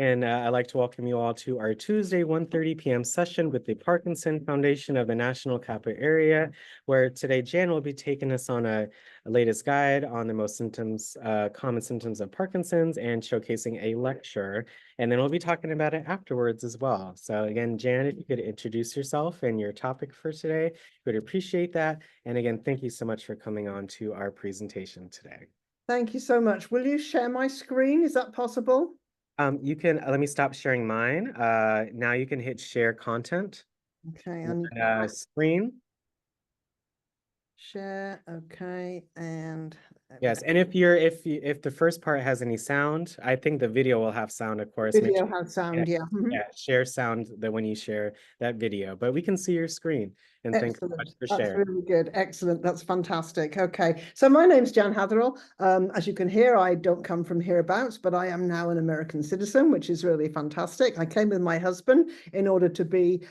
And I'd like to welcome you all to our Tuesday 1:30 p.m. session with the Parkinson Foundation of the National Capital Area, where today Jan will be taking us on a latest guide on the most common symptoms of Parkinson's and showcasing a lecture. And then we'll be talking about it afterwards as well. So again, Jan, if you could introduce yourself and your topic for today, we'd appreciate that. And again, thank you so much for coming on to our presentation today. Thank you so much. Will you share my screen? Is that possible? You can let me stop sharing mine. Now you can hit share content. Okay, Screen. share. Okay, and Yes, and if the first part has any sound, I think the video will have sound, of course. Make video sure, has sound. Yeah. yeah, share sound that when you share that video, but we can see your screen. And thanks so much Excellent. for That's sharing. really good. Excellent. That's fantastic. Okay. So my name's Jan Hatherall. As you can hear, I don't come from hereabouts, but I am now an American citizen, which is really fantastic. I came with my husband in order to be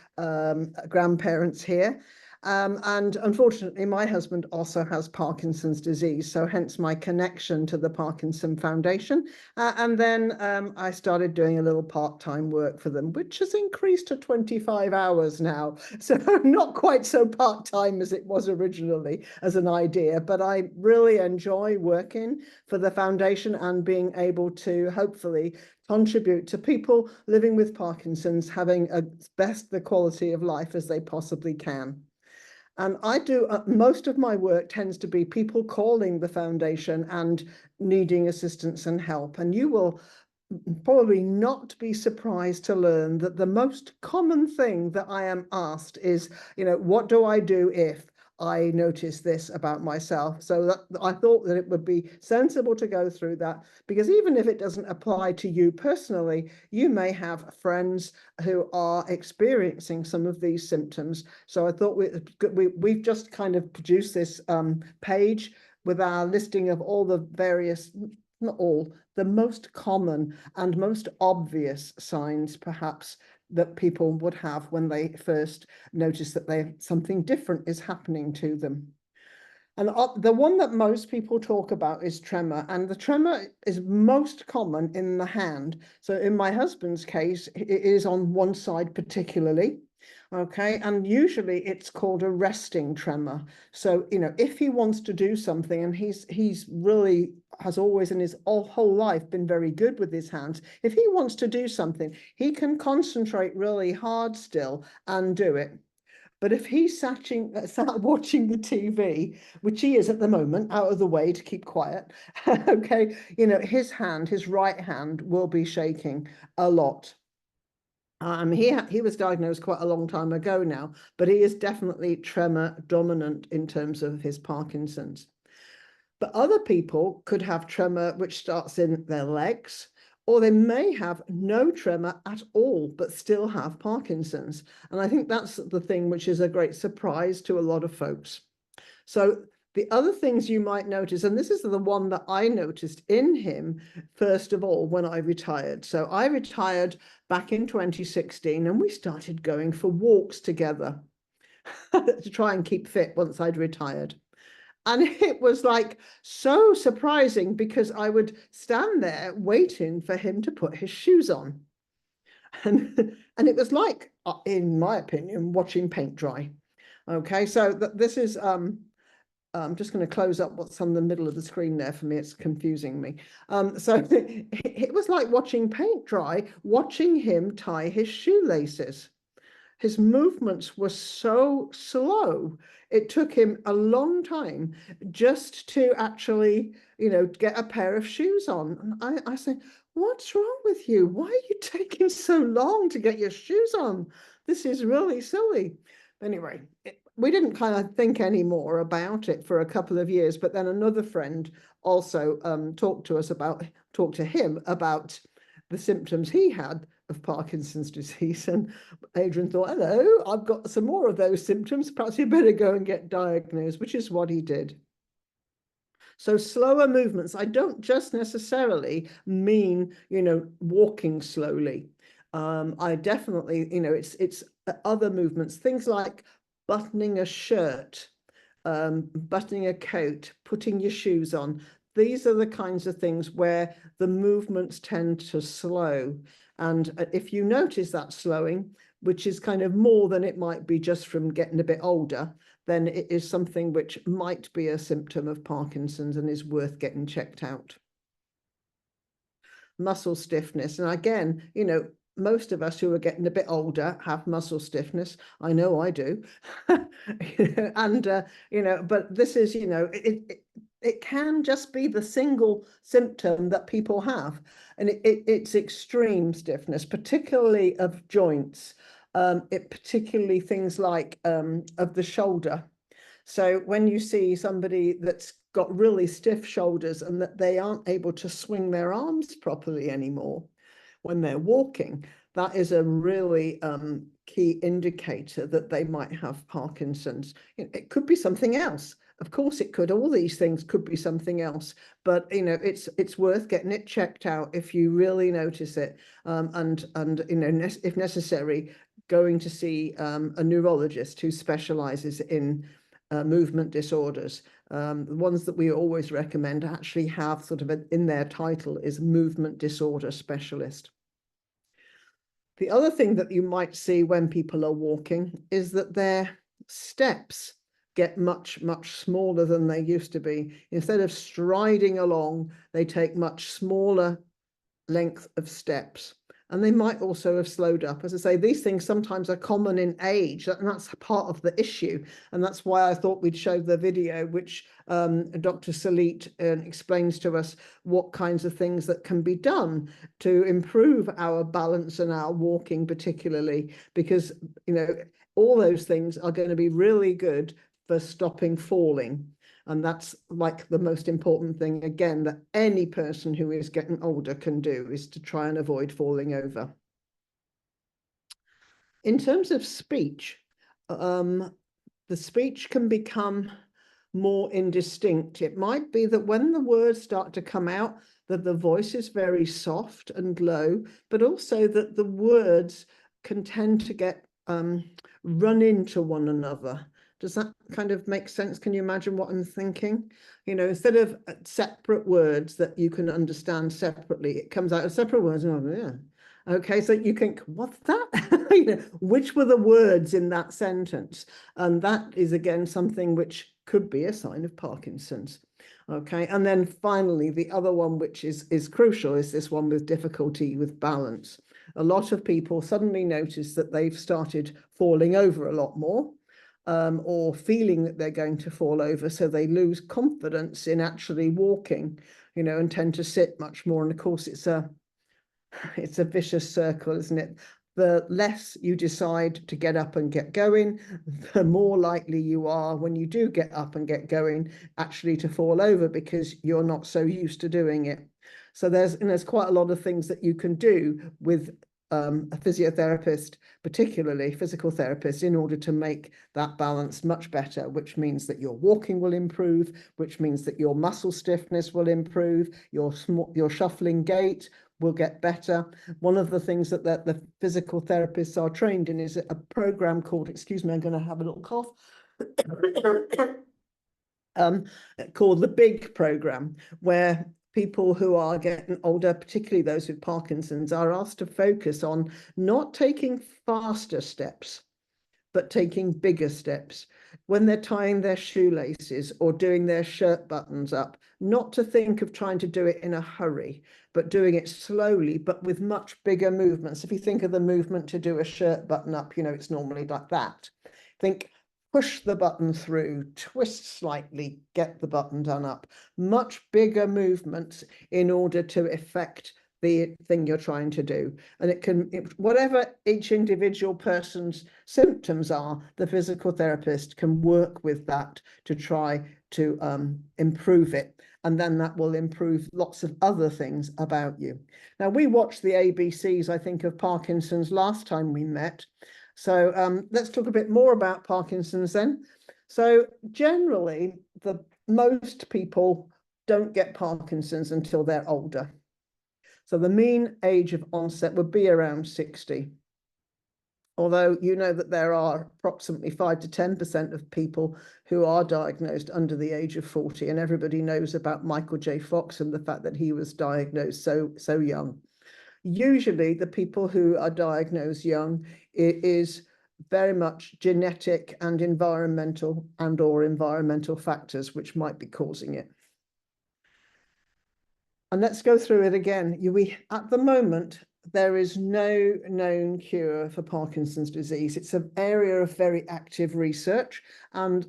grandparents here. And unfortunately, my husband also has Parkinson's disease, so hence my connection to the Parkinson Foundation. And then I started doing a little part-time work for them, which has increased to 25 hours now. So not quite so part-time as it was originally as an idea, but I really enjoy working for the foundation and being able to hopefully contribute to people living with Parkinson's having the quality of life as they possibly can. And I do most of my work tends to be people calling the foundation and needing assistance and help. And you will probably not be surprised to learn that the most common thing that I am asked is, what do I do if I notice this about myself? So that I thought that it would be sensible to go through that, because even if it doesn't apply to you personally, you may have friends who are experiencing some of these symptoms. So I thought we've just kind of produced this page with our listing of all the various, not all, the most common and most obvious signs, perhaps, that people would have when they first notice that something different is happening to them. And the one that most people talk about is tremor, and the tremor is most common in the hand. So in my husband's case, it is on one side particularly. Okay, and usually it's called a resting tremor. So, if he wants to do something, and he's really has always in his whole life been very good with his hands. If he wants to do something, he can concentrate really hard still and do it. But if he's sat watching the TV, which he is at the moment, out of the way to keep quiet, okay, his right hand will be shaking a lot. He was diagnosed quite a long time ago now, but he is definitely tremor dominant in terms of his Parkinson's. But other people could have tremor which starts in their legs, or they may have no tremor at all, but still have Parkinson's. And I think that's the thing which is a great surprise to a lot of folks. So the other things you might notice, and this is the one that I noticed in him, first of all, when I retired. So I retired back in 2016, and we started going for walks together to try and keep fit once I'd retired. And it was like so surprising because I would stand there waiting for him to put his shoes on. And it was like, in my opinion, watching paint dry. Okay, so this is I'm just going to close up what's on the middle of the screen there for me. It's confusing me. So it was like watching paint dry, watching him tie his shoelaces. His movements were so slow. It took him a long time just to actually, get a pair of shoes on. And I said, what's wrong with you? Why are you taking so long to get your shoes on? This is really silly. Anyway, we didn't kind of think any more about it for a couple of years, but then another friend also talked to him about the symptoms he had of Parkinson's disease. And Adrian thought, hello, I've got some more of those symptoms. Perhaps you better go and get diagnosed, which is what he did. So slower movements, I don't just necessarily mean, walking slowly. I definitely, it's other movements, things like buttoning a shirt, buttoning a coat, putting your shoes on. These are the kinds of things where the movements tend to slow. And if you notice that slowing, which is kind of more than it might be just from getting a bit older, then it is something which might be a symptom of Parkinson's and is worth getting checked out. Muscle stiffness. And again, most of us who are getting a bit older have muscle stiffness. I know I do. And, but this is, it can just be the single symptom that people have. And it's extreme stiffness, particularly of joints, particularly things like of the shoulder. So when you see somebody that's got really stiff shoulders and that they aren't able to swing their arms properly anymore when they're walking, that is a really key indicator that they might have Parkinson's. It could be something else. Of course it could. All these things could be something else, but it's worth getting it checked out if you really notice it, and if necessary, going to see a neurologist who specializes in movement disorders. The ones that we always recommend actually have sort of in their title is movement disorder specialist. The other thing that you might see when people are walking is that their steps get much, much smaller than they used to be. Instead of striding along, they take much smaller length of steps. And they might also have slowed up. As I say, these things sometimes are common in age, and that's part of the issue. And that's why I thought we'd show the video, which Dr. Salit explains to us what kinds of things that can be done to improve our balance and our walking particularly, because, all those things are going to be really good for stopping falling. And that's like the most important thing, again, that any person who is getting older can do, is to try and avoid falling over. In terms of speech, the speech can become more indistinct. It might be that when the words start to come out, that the voice is very soft and low, but also that the words can tend to get run into one another. Does that kind of make sense? Can you imagine what I'm thinking? Instead of separate words that you can understand separately, it comes out as separate words. Oh, yeah. Okay, so you think, what's that? Which were the words in that sentence? And that is, again, something which could be a sign of Parkinson's. Okay, and then finally, the other one, which is crucial, is this one with difficulty with balance. A lot of people suddenly notice that they've started falling over a lot more, or feeling that they're going to fall over, so they lose confidence in actually walking, and tend to sit much more. And of course, it's a vicious circle, isn't it? The less you decide to get up and get going, the more likely you are, when you do get up and get going, actually to fall over, because you're not so used to doing it. So there's quite a lot of things that you can do with a physiotherapist, particularly physical therapist, in order to make that balance much better, which means that your walking will improve, which means that your muscle stiffness will improve, your shuffling gait will get better. One of the things that the physical therapists are trained in is a program called, excuse me, I'm going to have a little cough, called the BIG program, where people who are getting older, particularly those with Parkinson's, are asked to focus on not taking faster steps, but taking bigger steps. When they're tying their shoelaces or doing their shirt buttons up, not to think of trying to do it in a hurry, but doing it slowly, but with much bigger movements. If you think of the movement to do a shirt button up, it's normally like that. Think, push the button through, twist slightly, get the button done up. Much bigger movements in order to effect the thing you're trying to do. And whatever each individual person's symptoms are, the physical therapist can work with that to try to improve it. And then that will improve lots of other things about you. Now, we watched the ABCs, I think, of Parkinson's last time we met. So let's talk a bit more about Parkinson's then. So generally, most people don't get Parkinson's until they're older. So the mean age of onset would be around 60. Although you know that there are approximately 5 to 10% of people who are diagnosed under the age of 40, and everybody knows about Michael J. Fox and the fact that he was diagnosed so young. Usually the people who are diagnosed young, it is very much genetic and or environmental factors which might be causing it. And let's go through it again. At the moment, there is no known cure for Parkinson's disease. It's an area of very active research, and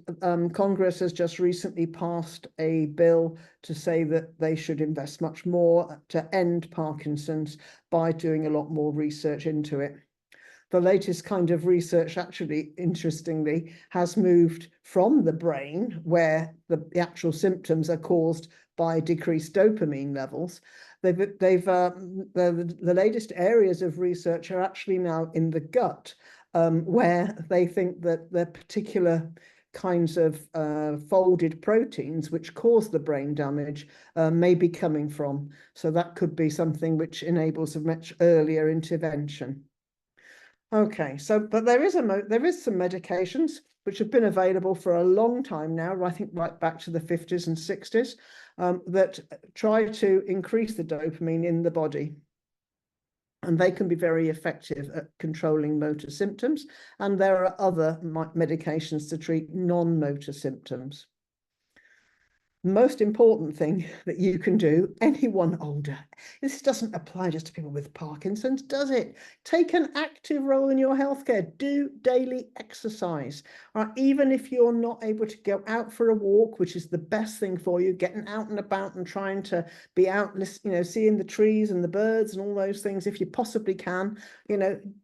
Congress has just recently passed a bill to say that they should invest much more to end Parkinson's by doing a lot more research into it. The latest kind of research, actually, interestingly, has moved from the brain, where the actual symptoms are caused by decreased dopamine levels. The latest areas of research are actually now in the gut, where they think that the particular kinds of folded proteins which cause the brain damage may be coming from. So that could be something which enables a much earlier intervention. Okay, so but there is some medications which have been available for a long time now, I think right back to the 50s and 60s, that try to increase the dopamine in the body. And they can be very effective at controlling motor symptoms. And there are other medications to treat non-motor symptoms. Most important thing that you can do, anyone older, this doesn't apply just to people with Parkinson's, does it? Take an active role in your healthcare. Do daily exercise. Even if you're not able to go out for a walk, which is the best thing for you, getting out and about and trying to be out, seeing the trees and the birds and all those things, if you possibly can,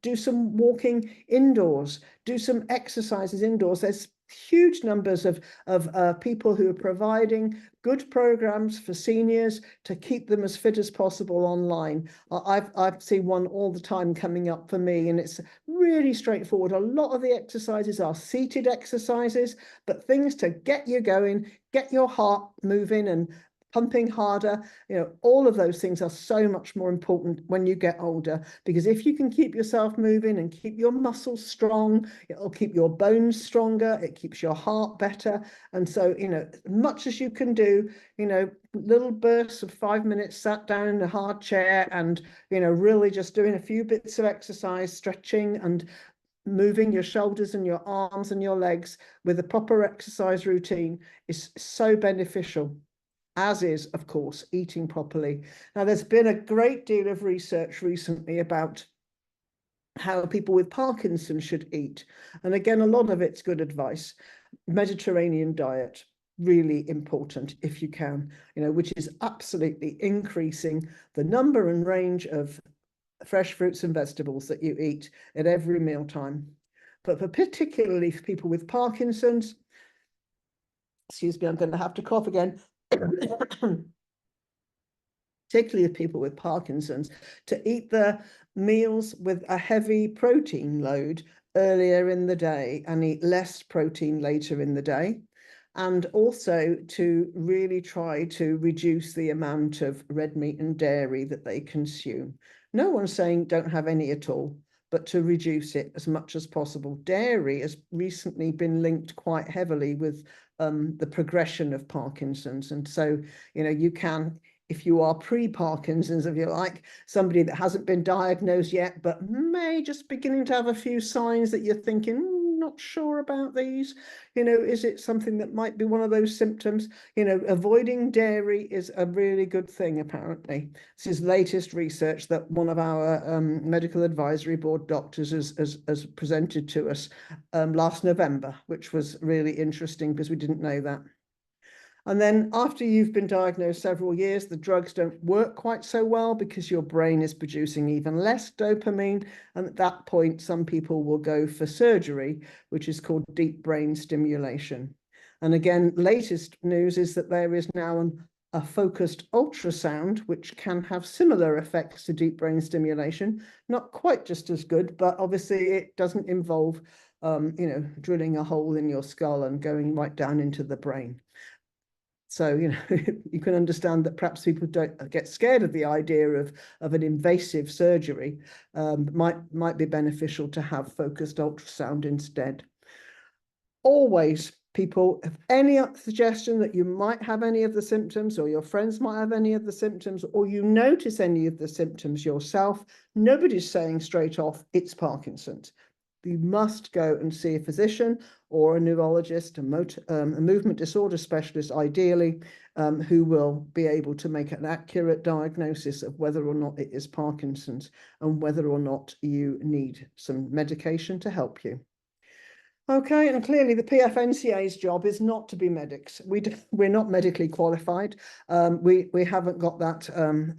do some walking indoors, do some exercises indoors. There's huge numbers of people who are providing good programs for seniors to keep them as fit as possible online. I've seen one all the time coming up for me, and it's really straightforward. A lot of the exercises are seated exercises, but things to get you going, get your heart moving and pumping harder. All of those things are so much more important when you get older, because if you can keep yourself moving and keep your muscles strong, it'll keep your bones stronger, it keeps your heart better. And so, much as you can do, little bursts of 5 minutes sat down in a hard chair and, really just doing a few bits of exercise, stretching and moving your shoulders and your arms and your legs with a proper exercise routine is so beneficial, as is, of course, eating properly. Now, there's been a great deal of research recently about how people with Parkinson should eat. And again, a lot of it's good advice. Mediterranean diet, really important if you can, which is absolutely increasing the number and range of fresh fruits and vegetables that you eat at every mealtime. But particularly for people with Parkinson's, excuse me, I'm going to have to cough again. Particularly people with Parkinson's, to eat their meals with a heavy protein load earlier in the day and eat less protein later in the day. And also to really try to reduce the amount of red meat and dairy that they consume. No one's saying don't have any at all, but to reduce it as much as possible. Dairy has recently been linked quite heavily with the progression of Parkinson's. And so, you can, if you are pre-Parkinson's, if you like, somebody that hasn't been diagnosed yet, but may just beginning to have a few signs that you're thinking, not sure about these, is it something that might be one of those symptoms? Avoiding dairy is a really good thing, apparently. This is latest research that one of our medical advisory board doctors has presented to us last November, which was really interesting because we didn't know that. And then after you've been diagnosed several years, the drugs don't work quite so well because your brain is producing even less dopamine. And at that point, some people will go for surgery, which is called deep brain stimulation. And again, latest news is that there is now a focused ultrasound, which can have similar effects to deep brain stimulation. Not quite just as good, but obviously it doesn't involve, drilling a hole in your skull and going right down into the brain. So, you can understand that perhaps people don't get scared of the idea of an invasive surgery. Might be beneficial to have focused ultrasound instead. Always People have any suggestion that you might have any of the symptoms, or your friends might have any of the symptoms, or you notice any of the symptoms yourself, nobody's saying straight off it's Parkinson's. You must go and see a physician or a neurologist, a movement disorder specialist, ideally, who will be able to make an accurate diagnosis of whether or not it is Parkinson's and whether or not you need some medication to help you. Okay, and clearly the PFNCA's job is not to be medics. We're not medically qualified. We haven't got that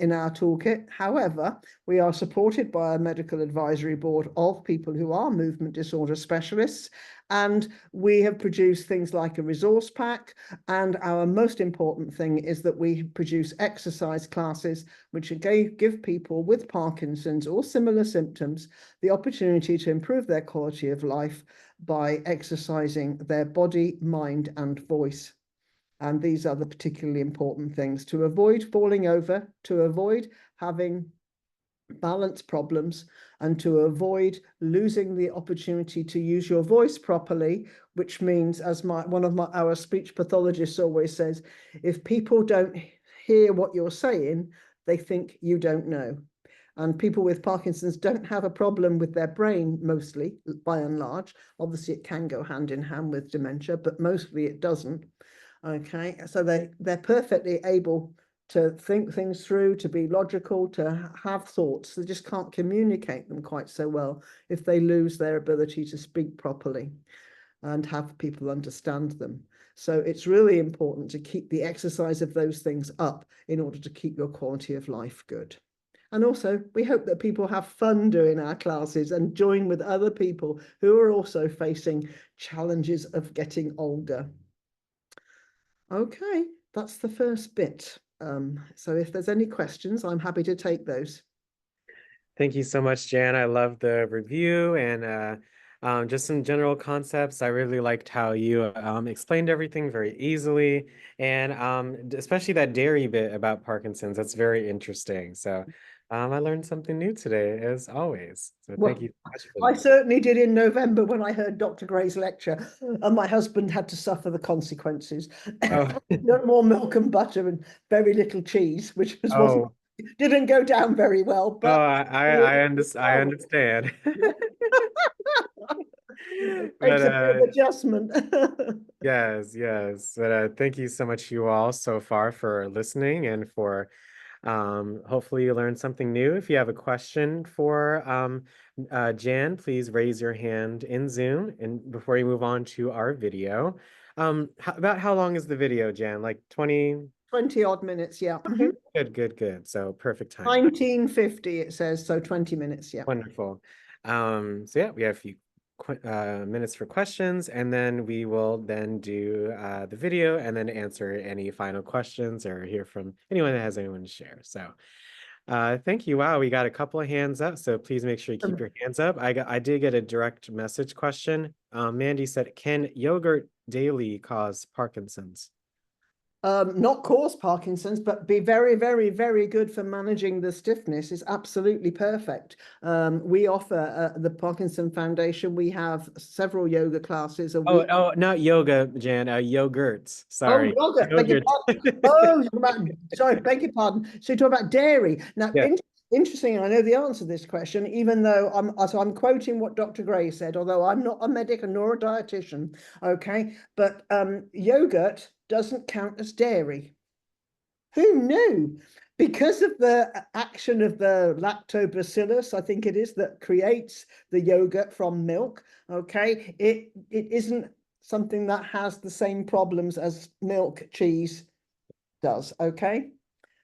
in our toolkit. However, we are supported by a medical advisory board of people who are movement disorder specialists, and we have produced things like a resource pack. And our most important thing is that we produce exercise classes which give people with Parkinson's or similar symptoms the opportunity to improve their quality of life by exercising their body, mind, and voice. And these are the particularly important things: to avoid falling over, to avoid having balance problems, and to avoid losing the opportunity to use your voice properly, which means, as one of our speech pathologists always says, if people don't hear what you're saying, they think you don't know. And people with Parkinson's don't have a problem with their brain, mostly, by and large. Obviously, it can go hand in hand with dementia, but mostly it doesn't. Okay, so they're perfectly able to think things through, to be logical, to have thoughts. They just can't communicate them quite so well if they lose their ability to speak properly and have people understand them. So it's really important to keep the exercise of those things up in order to keep your quality of life good. And also, we hope that people have fun doing our classes and join with other people who are also facing challenges of getting older. Okay, that's the first bit. So if there's any questions, I'm happy to take those. Thank you so much, Jan. I love the review and just some general concepts. I really liked how you explained everything very easily, and especially that dairy bit about Parkinson's. That's very interesting. So I learned something new today, as always. So thank Well, you so much for I that. certainly did in November when I heard Dr. Gray's lecture, and my husband had to suffer the consequences. Oh, No more milk and butter and very little cheese, which wasn't oh, didn't go down very well, oh! but I understand. it But takes a bit of adjustment. yes, yes. But thank you so much, you all, so far for listening and for hopefully you learned something new. If you have a question for Jan, please raise your hand in Zoom. And before you move on to our video, about how long is the video, Jan? Like 20? 20 odd minutes, yeah. Okay, good, good, good. So perfect timing. 1950 it says, so 20 minutes, yeah. Wonderful. So yeah, we have a few minutes for questions, and then we will then do the video and then answer any final questions or hear from anyone that has anyone to share. So thank you. Wow, we got a couple of hands up, so please make sure you keep your hands up. I did get a direct message question. Mandy said, can yogurt daily cause Parkinson's? Not cause Parkinson's, but be very, very, very good for managing the stiffness is absolutely perfect. We offer the Parkinson Foundation. We have several yoga classes a week. Oh, not yoga, Jan, yogurts. Oh, Sorry. yogurt, beg your Yogurt. pardon. Oh, you're about, sorry, beg your pardon. So you talk about dairy. Now, Yeah. interesting, I know the answer to this question, even though I'm quoting what Dr. Gray said, although I'm not a medic nor a dietitian, okay? But yogurt doesn't count as dairy. Who knew? Because of the action of the lactobacillus, I think it is, that creates the yogurt from milk, okay? It isn't something that has the same problems as milk, cheese does, okay?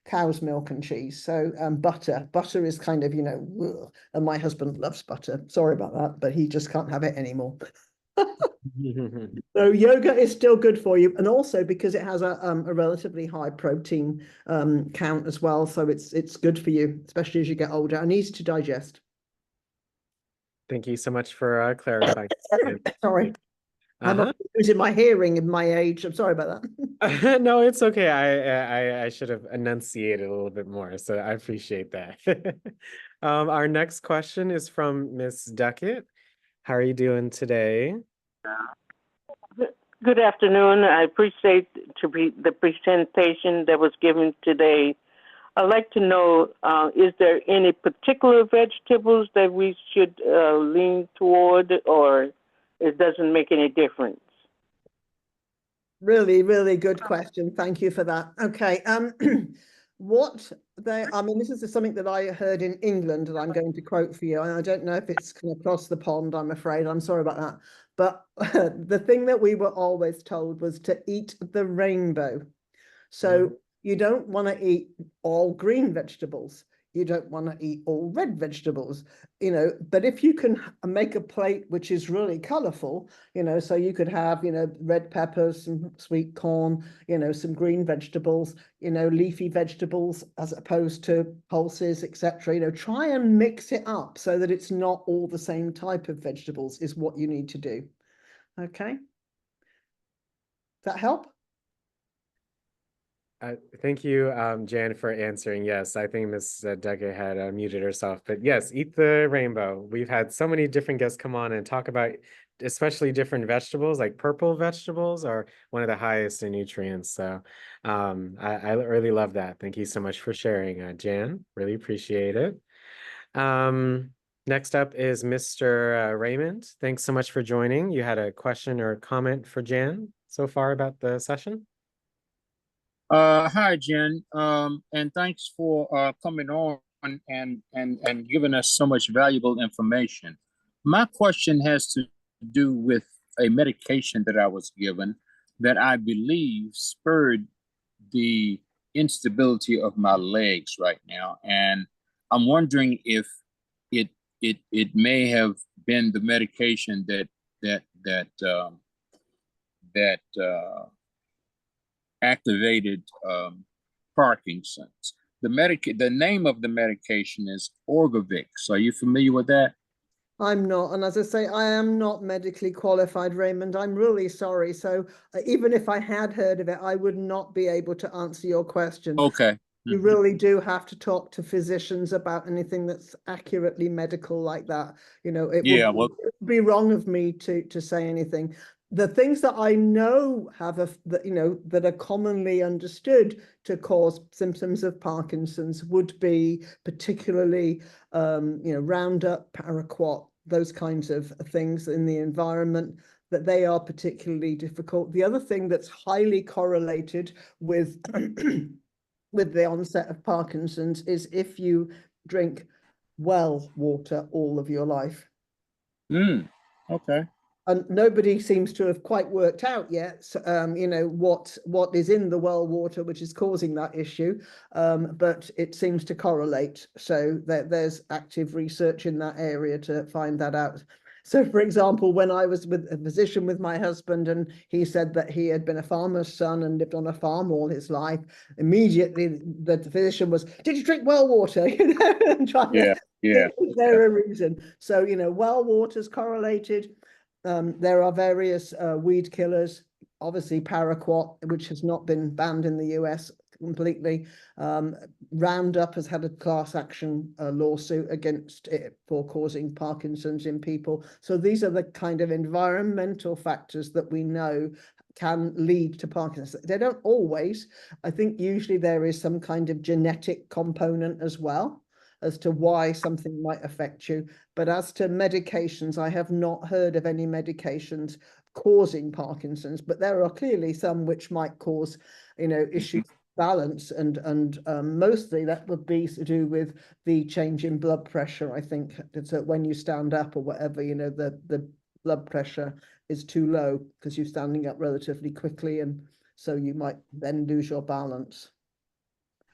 Cow's milk and cheese. So butter is kind of, ugh. And my husband loves butter. Sorry about that, but he just can't have it anymore. So yoga is still good for you, and also because it has a relatively high protein count as well, so it's good for you, especially as you get older, and easy to digest. Thank you so much for clarifying. Sorry, I'm Uh-huh. losing my hearing in my age. I'm sorry about that. No, it's okay. I should have enunciated a little bit more, so I appreciate that. Our next question is from Miss Duckett. How are you doing today? Good afternoon. I appreciate the presentation that was given today. I'd like to know, is there any particular vegetables that we should lean toward, or it doesn't make any difference? Really, really good question. Thank you for that. Okay. I mean, this is something that I heard in England, and I'm going to quote for you. And I don't know if it's kind of across the pond, I'm afraid. I'm sorry about that. But the thing that we were always told was to eat the rainbow. So you don't want to eat all green vegetables. You don't want to eat all red vegetables, but if you can make a plate which is really colorful, so you could have, red peppers, some sweet corn, some green vegetables, leafy vegetables as opposed to pulses, etc. Try and mix it up so that it's not all the same type of vegetables is what you need to do. Okay. That help? Thank you, Jan, for answering. Yes, I think Ms. Dege had muted herself, but yes, eat the rainbow. We've had so many different guests come on and talk about especially different vegetables, like purple vegetables are one of the highest in nutrients. So I really love that. Thank you so much for sharing, Jan. Really appreciate it. Next up is Mr. Raymond. Thanks so much for joining. You had a question or comment for Jan so far about the session? Hi, Jen, and thanks for coming on and giving us so much valuable information. My question has to do with a medication that I was given that I believe spurred the instability of my legs right now, and I'm wondering if it may have been the medication that activated Parkinson's. The name of the medication is Orgovix. Are you familiar with that? I'm not. And as I say, I am not medically qualified, Raymond. I'm really sorry. So even if I had heard of it, I would not be able to answer your question. Okay. You really do have to talk to physicians about anything that's accurately medical like that. It would be wrong of me to say anything. The things that I know that are commonly understood to cause symptoms of Parkinson's would be particularly, Roundup, paraquat, those kinds of things in the environment, that they are particularly difficult. The other thing that's highly correlated with with the onset of Parkinson's is if you drink well water all of your life. Okay. And nobody seems to have quite worked out yet, what is in the well water which is causing that issue, but it seems to correlate. So there's active research in that area to find that out. So, for example, when I was with a physician with my husband, and he said that he had been a farmer's son and lived on a farm all his life, immediately the physician was, "Did you drink well water?" And trying to is there a reason? So, well water's correlated. There are various weed killers, obviously paraquat, which has not been banned in the US completely. Roundup has had a class action lawsuit against it for causing Parkinson's in people. So these are the kind of environmental factors that we know can lead to Parkinson's. They don't always. I think usually there is some kind of genetic component as well as to why something might affect you. But as to medications, I have not heard of any medications causing Parkinson's, but there are clearly some which might cause, issues balance, and mostly that would be to do with the change in blood pressure. I think it's when you stand up or whatever, the blood pressure is too low because you're standing up relatively quickly, and so you might then lose your balance.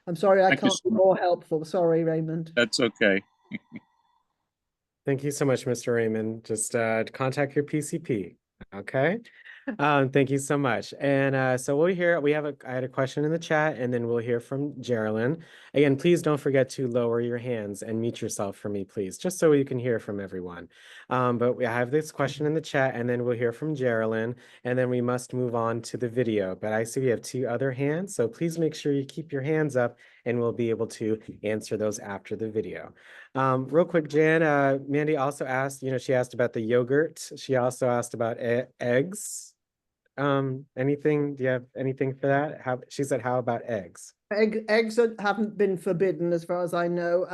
I'm sorry, I can't be more helpful. Sorry, Raymond. That's okay. Thank you so much, Mr. Raymond. Just contact your PCP. Okay. Thank you so much. And so I had a question in the chat, and then we'll hear from Geraldine. Again, please don't forget to lower your hands and mute yourself for me, please, just so you can hear from everyone. But we have this question in the chat, and then we'll hear from Geraldine, and then we must move on to the video. But I see we have 2 other hands, so please make sure you keep your hands up, and we'll be able to answer those after the video. Real quick, Jan, Mandy also asked, she asked about the yogurt. She also asked about eggs. anything? Do you have anything for that? How she said, how about eggs? Eggs haven't been forbidden as far as I know.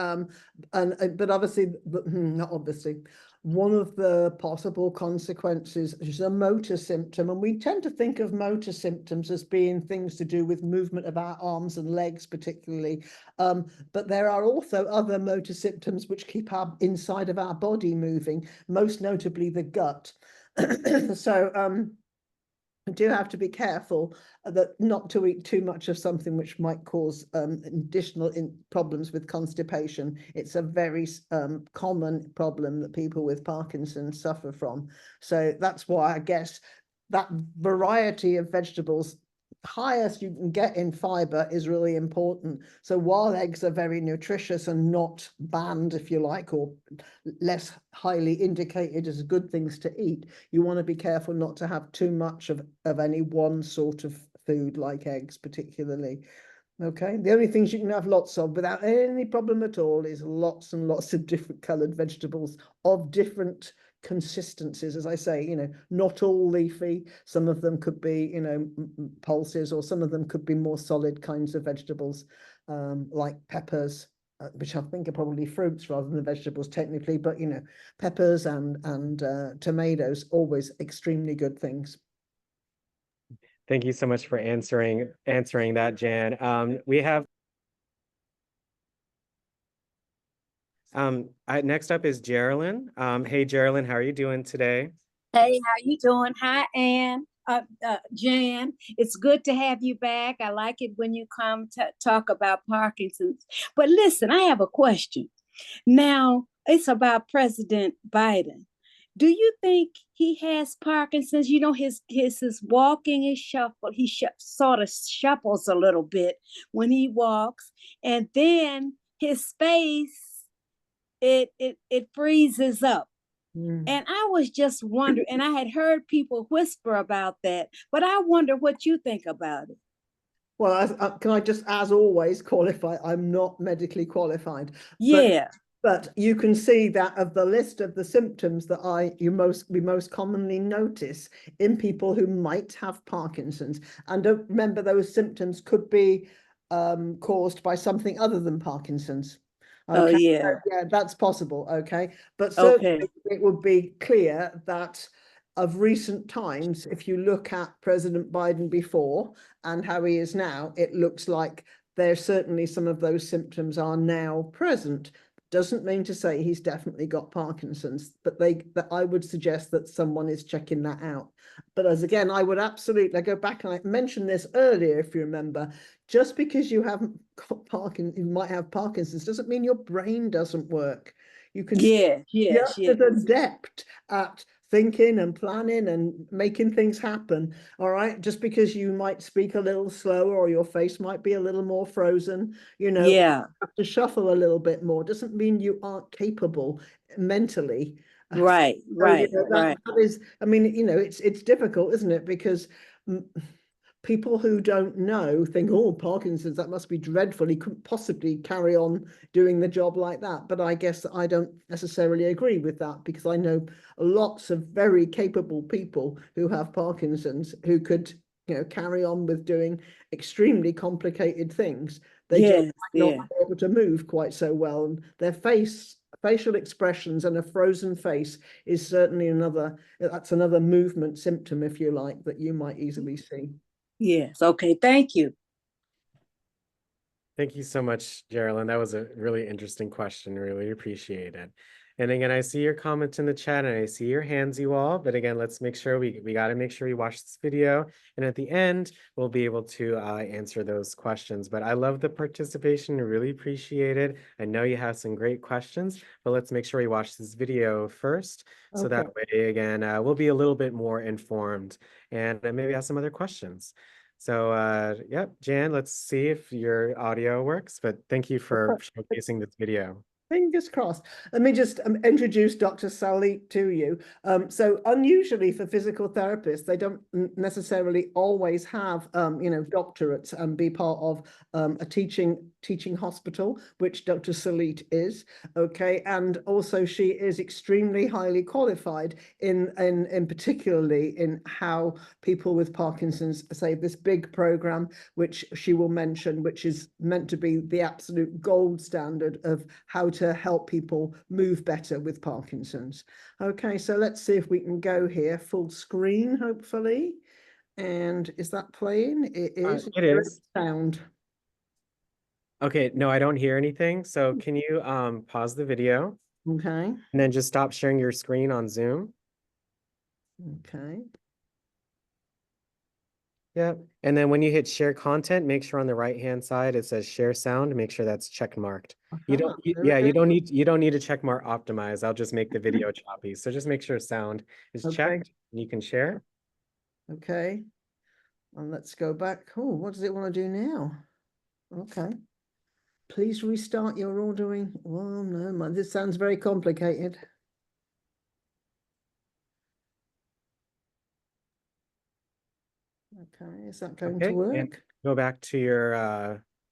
But obviously, not obviously, one of the possible consequences is a motor symptom. And we tend to think of motor symptoms as being things to do with movement of our arms and legs, particularly. But there are also other motor symptoms which keep our inside of our body moving, most notably the gut. So, do have to be careful that not to eat too much of something which might cause additional problems with constipation. It's a very common problem that people with Parkinson's suffer from. So that's why I guess that variety of vegetables, highest you can get in fiber, is really important. So while eggs are very nutritious and not banned, if you like, or less highly indicated as good things to eat, you want to be careful not to have too much of any one sort of food, like eggs particularly. Okay, the only things you can have lots of without any problem at all is lots and lots of different colored vegetables of different consistencies. As I say, not all leafy. Some of them could be, pulses, or some of them could be more solid kinds of vegetables, like peppers, which I think are probably fruits rather than vegetables technically, but peppers and tomatoes, always extremely good things. Thank you so much for answering that, Jan. We have next up is Geraldine. Hey Geraldine, how are you doing today? Hey, how you doing? Hi, Ann. Jan, it's good to have you back. I like it when you come to talk about Parkinson's. But listen, I have a question. Now, it's about President Biden. Do you think he has Parkinson's? You know, his walking is shuffle. He sort of shuffles a little bit when he walks, and then his face it freezes up. And I was just wondering, and I had heard people whisper about that, but I wonder what you think about it. Well, can I just, as always, qualify? I'm not medically qualified. Yeah. But you can see that of the list of the symptoms that we most commonly notice in people who might have Parkinson's. And don't remember, those symptoms could be caused by something other than Parkinson's. Okay. Oh, yeah. So, yeah, that's possible. Okay. But certainly Okay. it would be clear that of recent times, if you look at President Biden before and how he is now, it looks like there's certainly some of those symptoms are now present. Doesn't mean to say he's definitely got Parkinson's, but I would suggest that someone is checking that out. But as again, I would absolutely, I go back and I mentioned this earlier, if you remember, just because you haven't got Parkinson's, you might have Parkinson's, doesn't mean your brain doesn't work. You can yes. as adept at thinking and planning and making things happen. All right. Just because you might speak a little slower or your face might be a little more frozen, Yeah. have to shuffle a little bit more, doesn't mean you aren't capable mentally. Right. That is, I mean, it's difficult, isn't it? Because people who don't know think, oh, Parkinson's, that must be dreadful. He couldn't possibly carry on doing the job like that. But I guess I don't necessarily agree with that, because I know lots of very capable people who have Parkinson's who could, carry on with doing extremely complicated things. They just might not be able to move quite so well. And their facial expressions and a frozen face is certainly that's another movement symptom, if you like, that you might easily see. Yes. Okay. Thank you. Thank you so much, Geraldine. That was a really interesting question. Really appreciate it. And again, I see your comments in the chat and I see your hands, you all. But again, let's make sure we got to make sure we watch this video. And at the end, we'll be able to answer those questions. But I love the participation. I really appreciate it. I know you have some great questions, but let's make sure we watch this video first. So that way, again, we'll be a little bit more informed and maybe have some other questions. So, yeah, Jan, let's see if your audio works, but thank you for showcasing this video. Fingers crossed. Let me just introduce Dr. Sally to you. So unusually for physical therapists, they don't necessarily always have, doctorates and be part of a teaching hospital, which Dr. Salit is. Okay, and also she is extremely highly qualified in particularly in how people with Parkinson's, say, this big program, which she will mention, which is meant to be the absolute gold standard of how to help people move better with Parkinson's. Okay, so let's see if we can go here full screen, hopefully. And is that playing? It is. It is. Sound. Okay, no, I don't hear anything. So can you pause the video Okay. and then just stop sharing your screen on Zoom? Okay. Yep. And then when you hit share content, make sure on the right-hand side it says share sound. Make sure that's check marked. You don't, There it is. you don't need to check mark optimize. I'll just make the video choppy. So just make sure sound is Okay. checked and you can share. Okay. And let's go back. Oh, what does it want to do now? Okay. Please restart your ordering. Well, no, this sounds very complicated. Okay, is that going to Okay, and work? go back to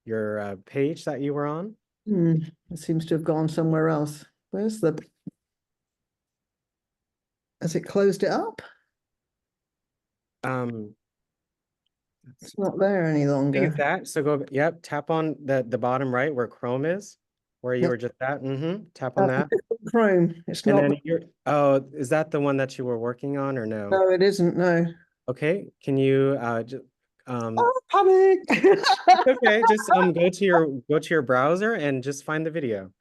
your page that you were on. It seems to have gone somewhere else. Where's the? Has it closed it up? It's It's not there any longer. that. So go, yep, tap on the bottom right where Chrome is, where you Yep. were just at. Tap on that. Chrome. It's And not. then oh, is that the one that you were working on or no? No, it isn't. No. Okay, can you just Oh, panic. okay, just go to your browser and just find the video.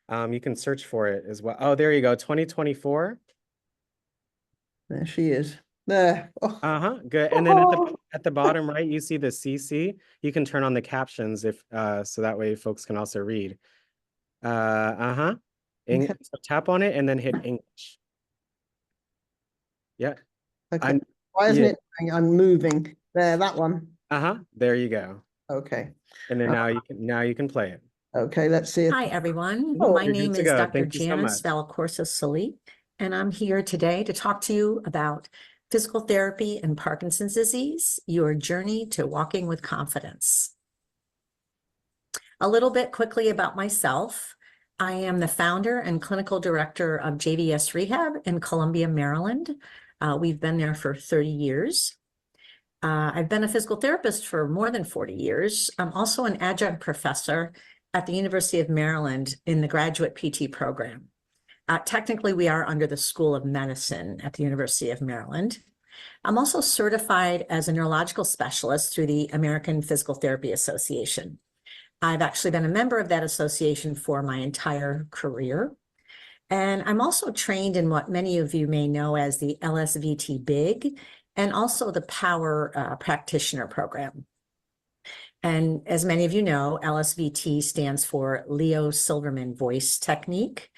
You can search for it as well. Oh, there you go, 2024. There she is. There. Oh. Uh-huh, good. And then at the bottom right, you see the CC. You can turn on the captions if so that way folks can also read. Uh-huh. Okay. So tap on it and then hit English. Yeah. Okay. Why isn't yeah. it doing? I'm moving. There, that one. Uh-huh. There you go. Okay. And then now you can play it. Okay, let's see. Hi, everyone. Oh, My you're good name to is go. Dr. Thank you so Janice much. Valacorsa-Salit, and I'm here today to talk to you about physical therapy and Parkinson's disease, your journey to walking with confidence. A little bit quickly about myself. I am the founder and clinical director of JVS Rehab in Columbia, Maryland. We've been there for 30 years. I've been a physical therapist for more than 40 years. I'm also an adjunct professor at the University of Maryland in the graduate PT program. Technically, we are under the School of Medicine at the University of Maryland. I'm also certified as a neurological specialist through the American Physical Therapy Association. I've actually been a member of that association for my entire career. And I'm also trained in what many of you may know as the LSVT BIG and also the Power Practitioner Program. And as many of you know, LSVT stands for Leo Silverman Voice Technique,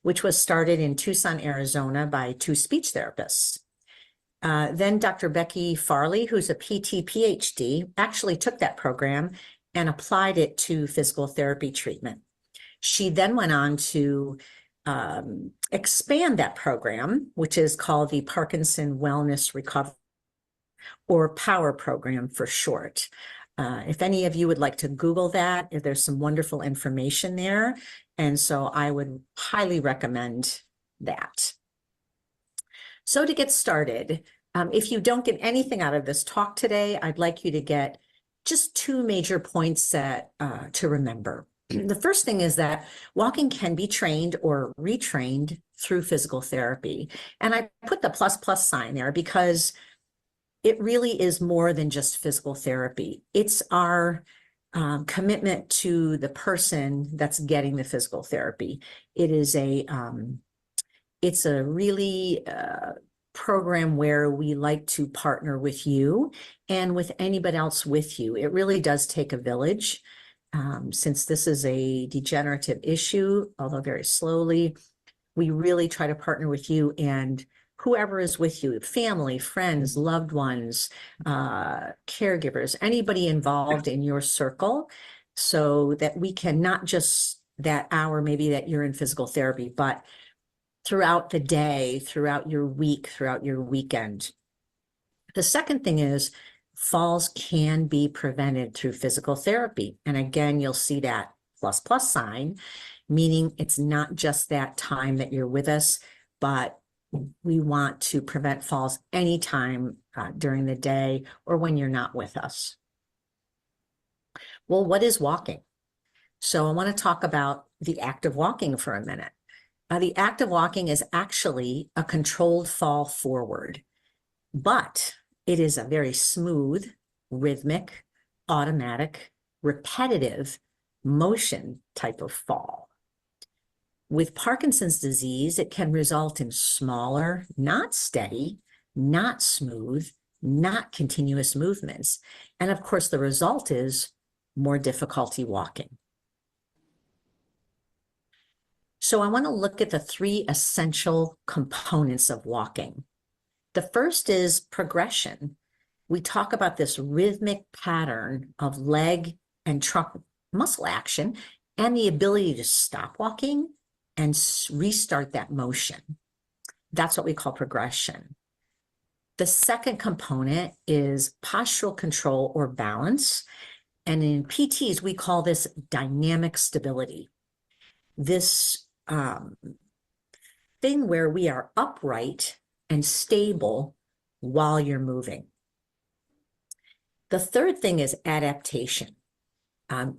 which was started in Tucson, Arizona by two speech therapists. Then Dr. Becky Farley, who's a PT PhD, actually took that program and applied it to physical therapy treatment. She then went on to expand that program, which is called the Parkinson Wellness Recovery, or POWER program for short. If any of you would like to Google that, there's some wonderful information there. And so I would highly recommend that. So to get started, if you don't get anything out of this talk today, I'd like you to get just two major points that to remember. The first thing is that walking can be trained or retrained through physical therapy. And I put the + sign there because it really is more than just physical therapy. It's our commitment to the person that's getting the physical therapy. It is it's a really program where we like to partner with you and with anybody else with you. It really does take a village. Since this is a degenerative issue, although very slowly, we really try to partner with you and whoever is with you, family, friends, loved ones, caregivers, anybody involved in your circle, so that we can not just that hour maybe that you're in physical therapy, but throughout the day, throughout your week, throughout your weekend. The second thing is falls can be prevented through physical therapy. And again, you'll see that plus sign, meaning it's not just that time that you're with us, but we want to prevent falls anytime during the day or when you're not with us. Well, what is walking? So I want to talk about the act of walking for a minute. The act of walking is actually a controlled fall forward, but it is a very smooth, rhythmic, automatic, repetitive motion type of fall. With Parkinson's disease, it can result in smaller, not steady, not smooth, not continuous movements. And of course, the result is more difficulty walking. So I want to look at the three essential components of walking. The first is progression. We talk about this rhythmic pattern of leg and trunk muscle action and the ability to stop walking and restart that motion. That's what we call progression. The second component is postural control or balance. And in PTs, we call this dynamic stability. This thing where we are upright and stable while you're moving. The third thing is adaptation.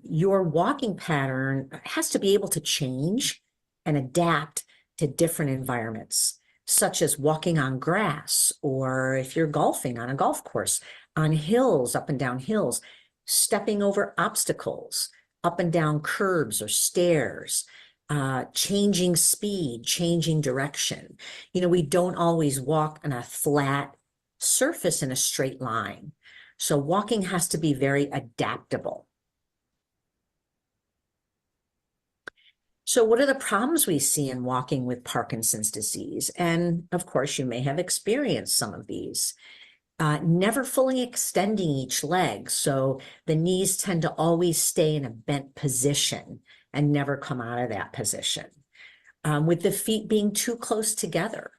Your walking pattern has to be able to change and adapt to different environments, such as walking on grass, or if you're golfing on a golf course, on hills, up and down hills, stepping over obstacles, up and down curbs or stairs, changing speed, changing direction. You know, we don't always walk on a flat surface in a straight line. So walking has to be very adaptable. So what are the problems we see in walking with Parkinson's disease? And of course, you may have experienced some of these. Never fully extending each leg. So the knees tend to always stay in a bent position and never come out of that position. With the feet being too close together,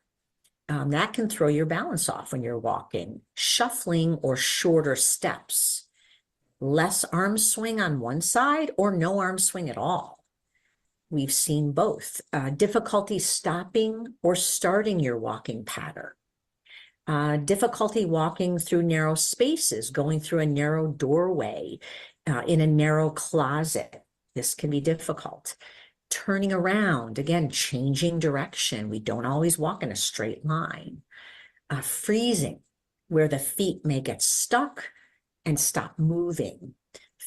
that can throw your balance off when you're walking. Shuffling or shorter steps. Less arm swing on one side or no arm swing at all. We've seen both. Difficulty stopping or starting your walking pattern. Difficulty walking through narrow spaces, going through a narrow doorway, in a narrow closet. This can be difficult. Turning around, again, changing direction. We don't always walk in a straight line. Freezing, where the feet may get stuck and stop moving.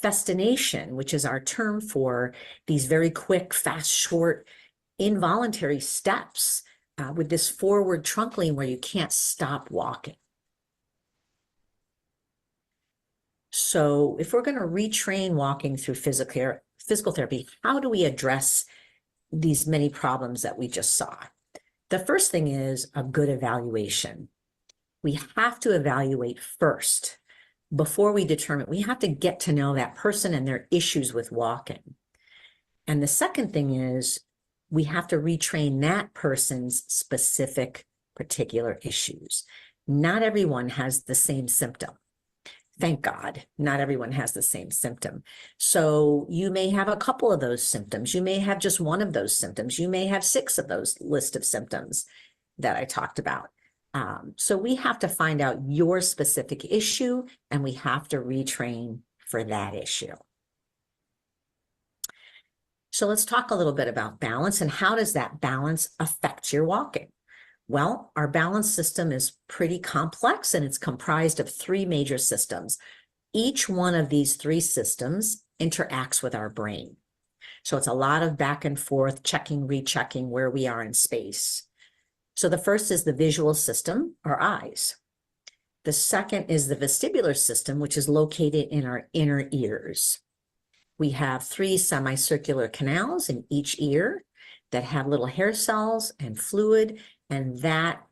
Festination, which is our term for these very quick, fast, short, involuntary steps with this forward trunk lean where you can't stop walking. So if we're going to retrain walking through physical therapy, how do we address these many problems that we just saw? The first thing is a good evaluation. We have to evaluate first. Before we determine, we have to get to know that person and their issues with walking. And the second thing is we have to retrain that person's specific particular issues. Not everyone has the same symptom. Thank God, not everyone has the same symptom. So you may have a couple of those symptoms. You may have just one of those symptoms. You may have 6 of those list of symptoms that I talked about. So we have to find out your specific issue and we have to retrain for that issue. So let's talk a little bit about balance and how does that balance affect your walking? Well, our balance system is pretty complex and it's comprised of 3 major systems. Each one of these 3 systems interacts with our brain. So it's a lot of back and forth, checking, rechecking where we are in space. So the first is the visual system, our eyes. The second is the vestibular system, which is located in our inner ears. We have 3 semicircular canals in each ear that have little hair cells and fluid, and that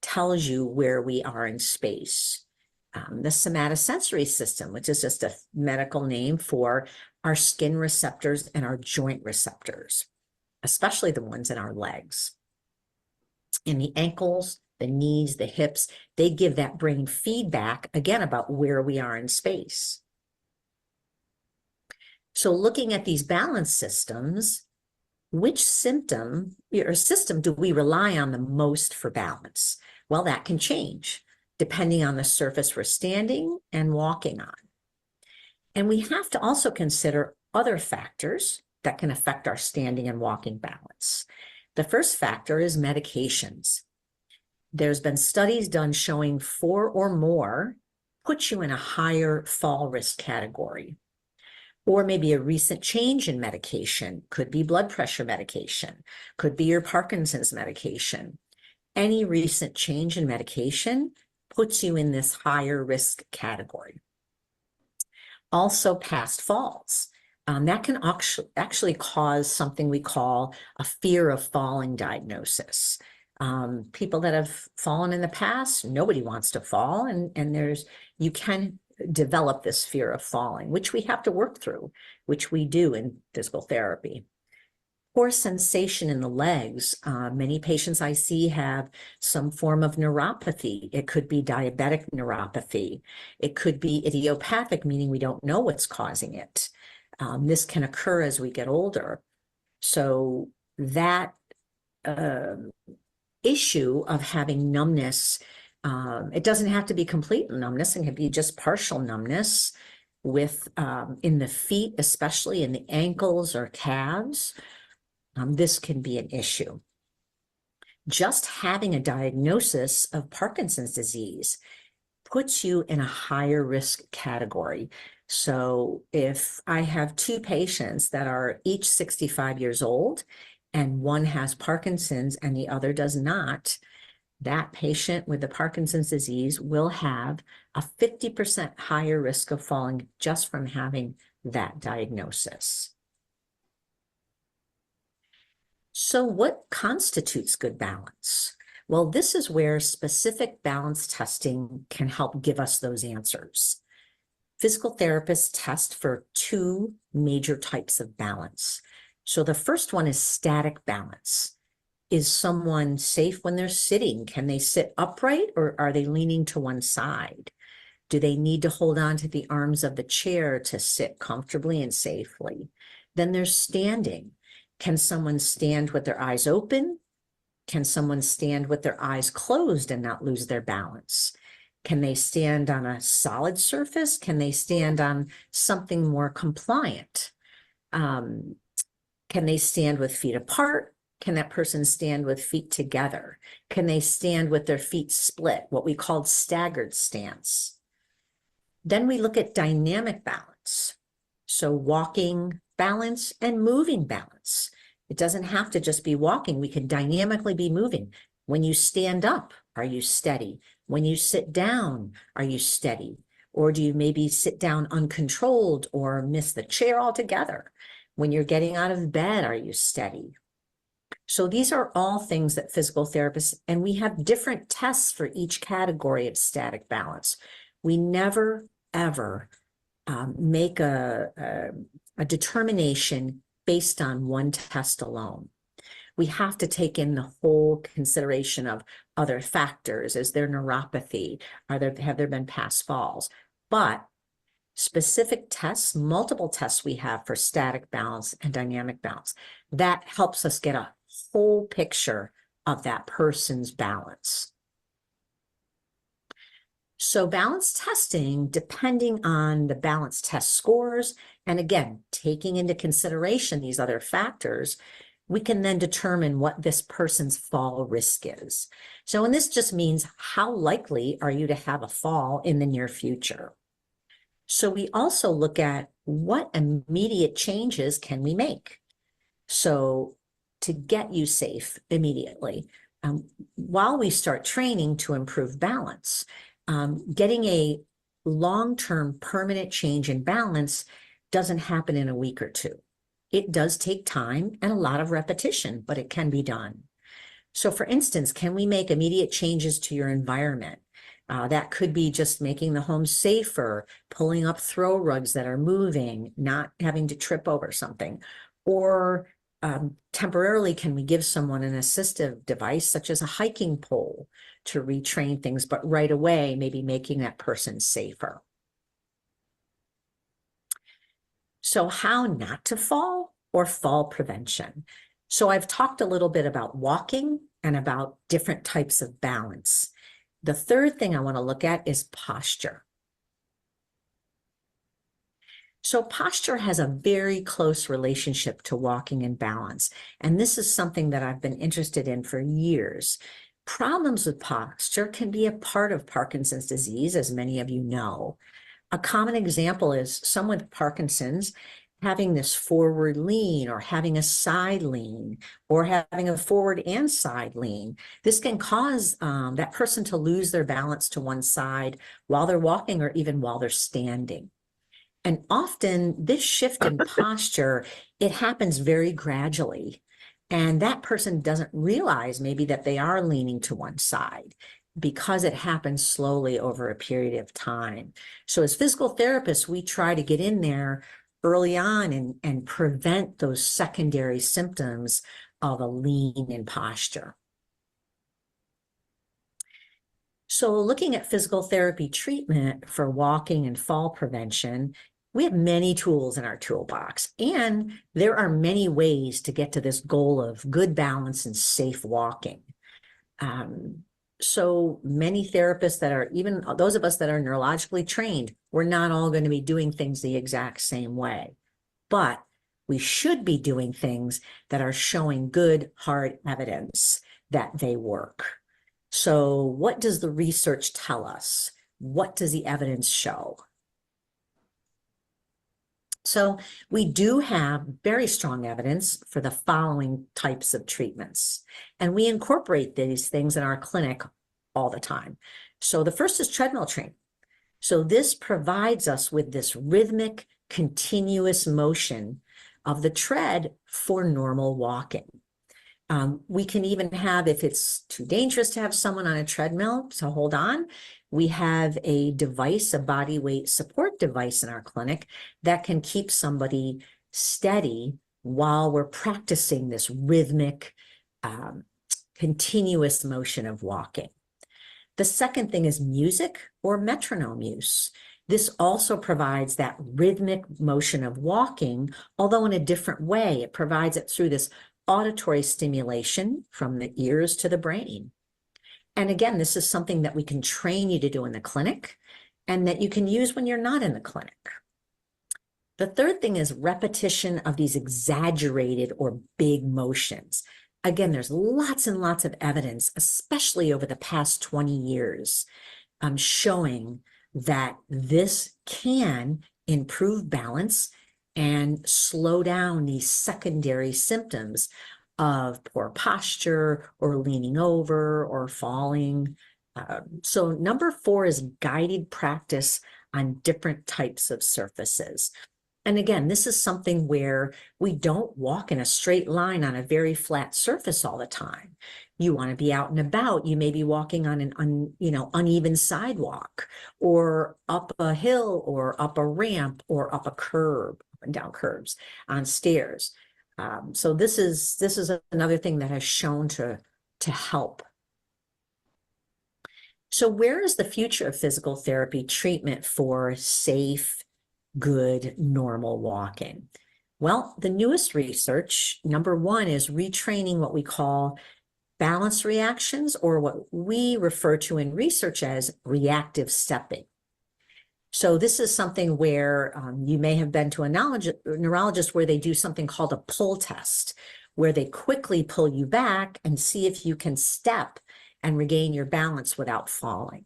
tells you where we are in space. The somatosensory system, which is just a medical name for our skin receptors and our joint receptors, especially the ones in our legs. In the ankles, the knees, the hips, they give that brain feedback, again, about where we are in space. So looking at these balance systems, which symptom or system do we rely on the most for balance? Well, that can change depending on the surface we're standing and walking on. And we have to also consider other factors that can affect our standing and walking balance. The first factor is medications. There's been studies done showing 4 or more puts you in a higher fall risk category. Or maybe a recent change in medication, could be blood pressure medication, could be your Parkinson's medication. Any recent change in medication puts you in this higher risk category. Also, past falls. That can actually cause something we call a fear of falling diagnosis. People that have fallen in the past, nobody wants to fall, and you can develop this fear of falling, which we have to work through, which we do in physical therapy. Poor sensation in the legs. Many patients I see have some form of neuropathy. It could be diabetic neuropathy. It could be idiopathic, meaning we don't know what's causing it. This can occur as we get older. So that issue of having numbness, it doesn't have to be complete numbness. It can be just partial numbness with in the feet, especially in the ankles or calves. This can be an issue. Just having a diagnosis of Parkinson's disease puts you in a higher risk category. So if I have 2 patients that are each 65 years old and one has Parkinson's and the other does not, that patient with the Parkinson's disease will have a 50% higher risk of falling just from having that diagnosis. So what constitutes good balance? Well, this is where specific balance testing can help give us those answers. Physical therapists test for 2 major types of balance. So the first one is static balance. Is someone safe when they're sitting? Can they sit upright or are they leaning to one side? Do they need to hold on to the arms of the chair to sit comfortably and safely? Then there's standing. Can someone stand with their eyes open? Can someone stand with their eyes closed and not lose their balance? Can they stand on a solid surface? Can they stand on something more compliant? Can they stand with feet apart? Can that person stand with feet together? Can they stand with their feet split, what we call staggered stance? Then we look at dynamic balance. So walking balance and moving balance. It doesn't have to just be walking. We can dynamically be moving. When you stand up, are you steady? When you sit down, are you steady? Or do you maybe sit down uncontrolled or miss the chair altogether? When you're getting out of bed, are you steady? So these are all things that physical therapists, and we have different tests for each category of static balance. We never, ever make a determination based on one test alone. We have to take in the whole consideration of other factors. Is there neuropathy? Have there been past falls? But specific tests, multiple tests we have for static balance and dynamic balance, that helps us get a whole picture of that person's balance. So balance testing, depending on the balance test scores, and again, taking into consideration these other factors, we can then determine what this person's fall risk is. So, and this just means how likely are you to have a fall in the near future? So we also look at what immediate changes can we make? So to get you safe immediately, while we start training to improve balance, getting a long-term permanent change in balance doesn't happen in a week or 2. It does take time and a lot of repetition, but it can be done. So for instance, can we make immediate changes to your environment? That could be just making the home safer, pulling up throw rugs that are moving, not having to trip over something. Or temporarily, can we give someone an assistive device such as a hiking pole to retrain things, but right away, maybe making that person safer. So how not to fall or fall prevention. So I've talked a little bit about walking and about different types of balance. The third thing I want to look at is posture. So posture has a very close relationship to walking and balance. And this is something that I've been interested in for years. Problems with posture can be a part of Parkinson's disease, as many of you know. A common example is someone with Parkinson's having this forward lean or having a side lean or having a forward and side lean. This can cause that person to lose their balance to one side while they're walking or even while they're standing. And often this shift in posture, it happens very gradually. And that person doesn't realize maybe that they are leaning to one side because it happens slowly over a period of time. So as physical therapists, we try to get in there early on and prevent those secondary symptoms of a lean in posture. So looking at physical therapy treatment for walking and fall prevention, we have many tools in our toolbox, and there are many ways to get to this goal of good balance and safe walking. So many therapists that are, even those of us that are neurologically trained, we're not all going to be doing things the exact same way, but we should be doing things that are showing good, hard evidence that they work. So what does the research tell us? What does the evidence show? So we do have very strong evidence for the following types of treatments, and we incorporate these things in our clinic all the time. So the first is treadmill training. So this provides us with this rhythmic, continuous motion of the tread for normal walking. We can even have, if it's too dangerous to have someone on a treadmill to hold on, we have a device, a body weight support device in our clinic that can keep somebody steady while we're practicing this rhythmic, continuous motion of walking. The second thing is music or metronome use. This also provides that rhythmic motion of walking, although in a different way. It provides it through this auditory stimulation from the ears to the brain. And again, this is something that we can train you to do in the clinic and that you can use when you're not in the clinic. The third thing is repetition of these exaggerated or big motions. Again, there's lots and lots of evidence, especially over the past 20 years, showing that this can improve balance and slow down these secondary symptoms of poor posture or leaning over or falling. So number 4 is guided practice on different types of surfaces. And again, this is something where we don't walk in a straight line on a very flat surface all the time. You want to be out and about. You may be walking on an uneven sidewalk or up a hill or up a ramp or up a curb, up and down curbs, on stairs. So this is another thing that has shown to help. So where is the future of physical therapy treatment for safe, good, normal walking? Well, the newest research, number 1, is retraining what we call balance reactions, or what we refer to in research as reactive stepping. So this is something where you may have been to a neurologist where they do something called a pull test, where they quickly pull you back and see if you can step and regain your balance without falling.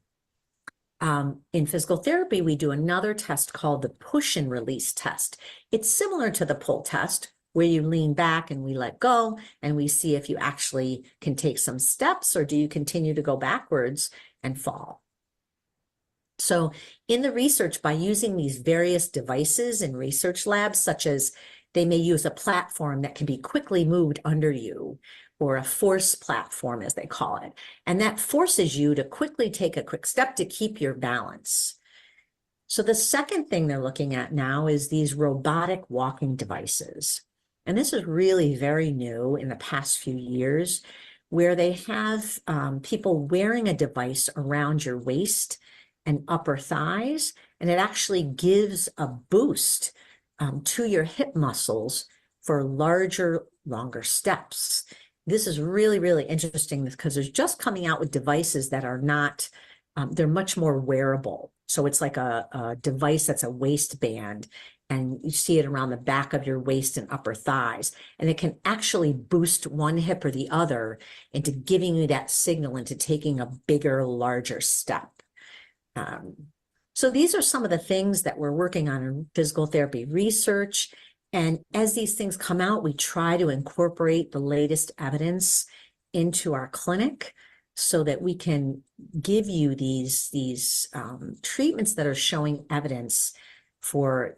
In physical therapy, we do another test called the push and release test. It's similar to the pull test, where you lean back and we let go, and we see if you actually can take some steps or do you continue to go backwards and fall. So in the research, by using these various devices in research labs, such as they may use a platform that can be quickly moved under you, or a force platform, as they call it. And that forces you to quickly take a quick step to keep your balance. So the second thing they're looking at now is these robotic walking devices. And this is really very new in the past few years, where they have people wearing a device around your waist and upper thighs, and it actually gives a boost to your hip muscles for larger, longer steps. This is really, really interesting because there's just coming out with devices that are not, they're much more wearable. So it's like a device that's a waistband, and you see it around the back of your waist and upper thighs. And it can actually boost one hip or the other into giving you that signal into taking a bigger, larger step. So these are some of the things that we're working on in physical therapy research. And as these things come out, we try to incorporate the latest evidence into our clinic so that we can give you these treatments that are showing evidence for,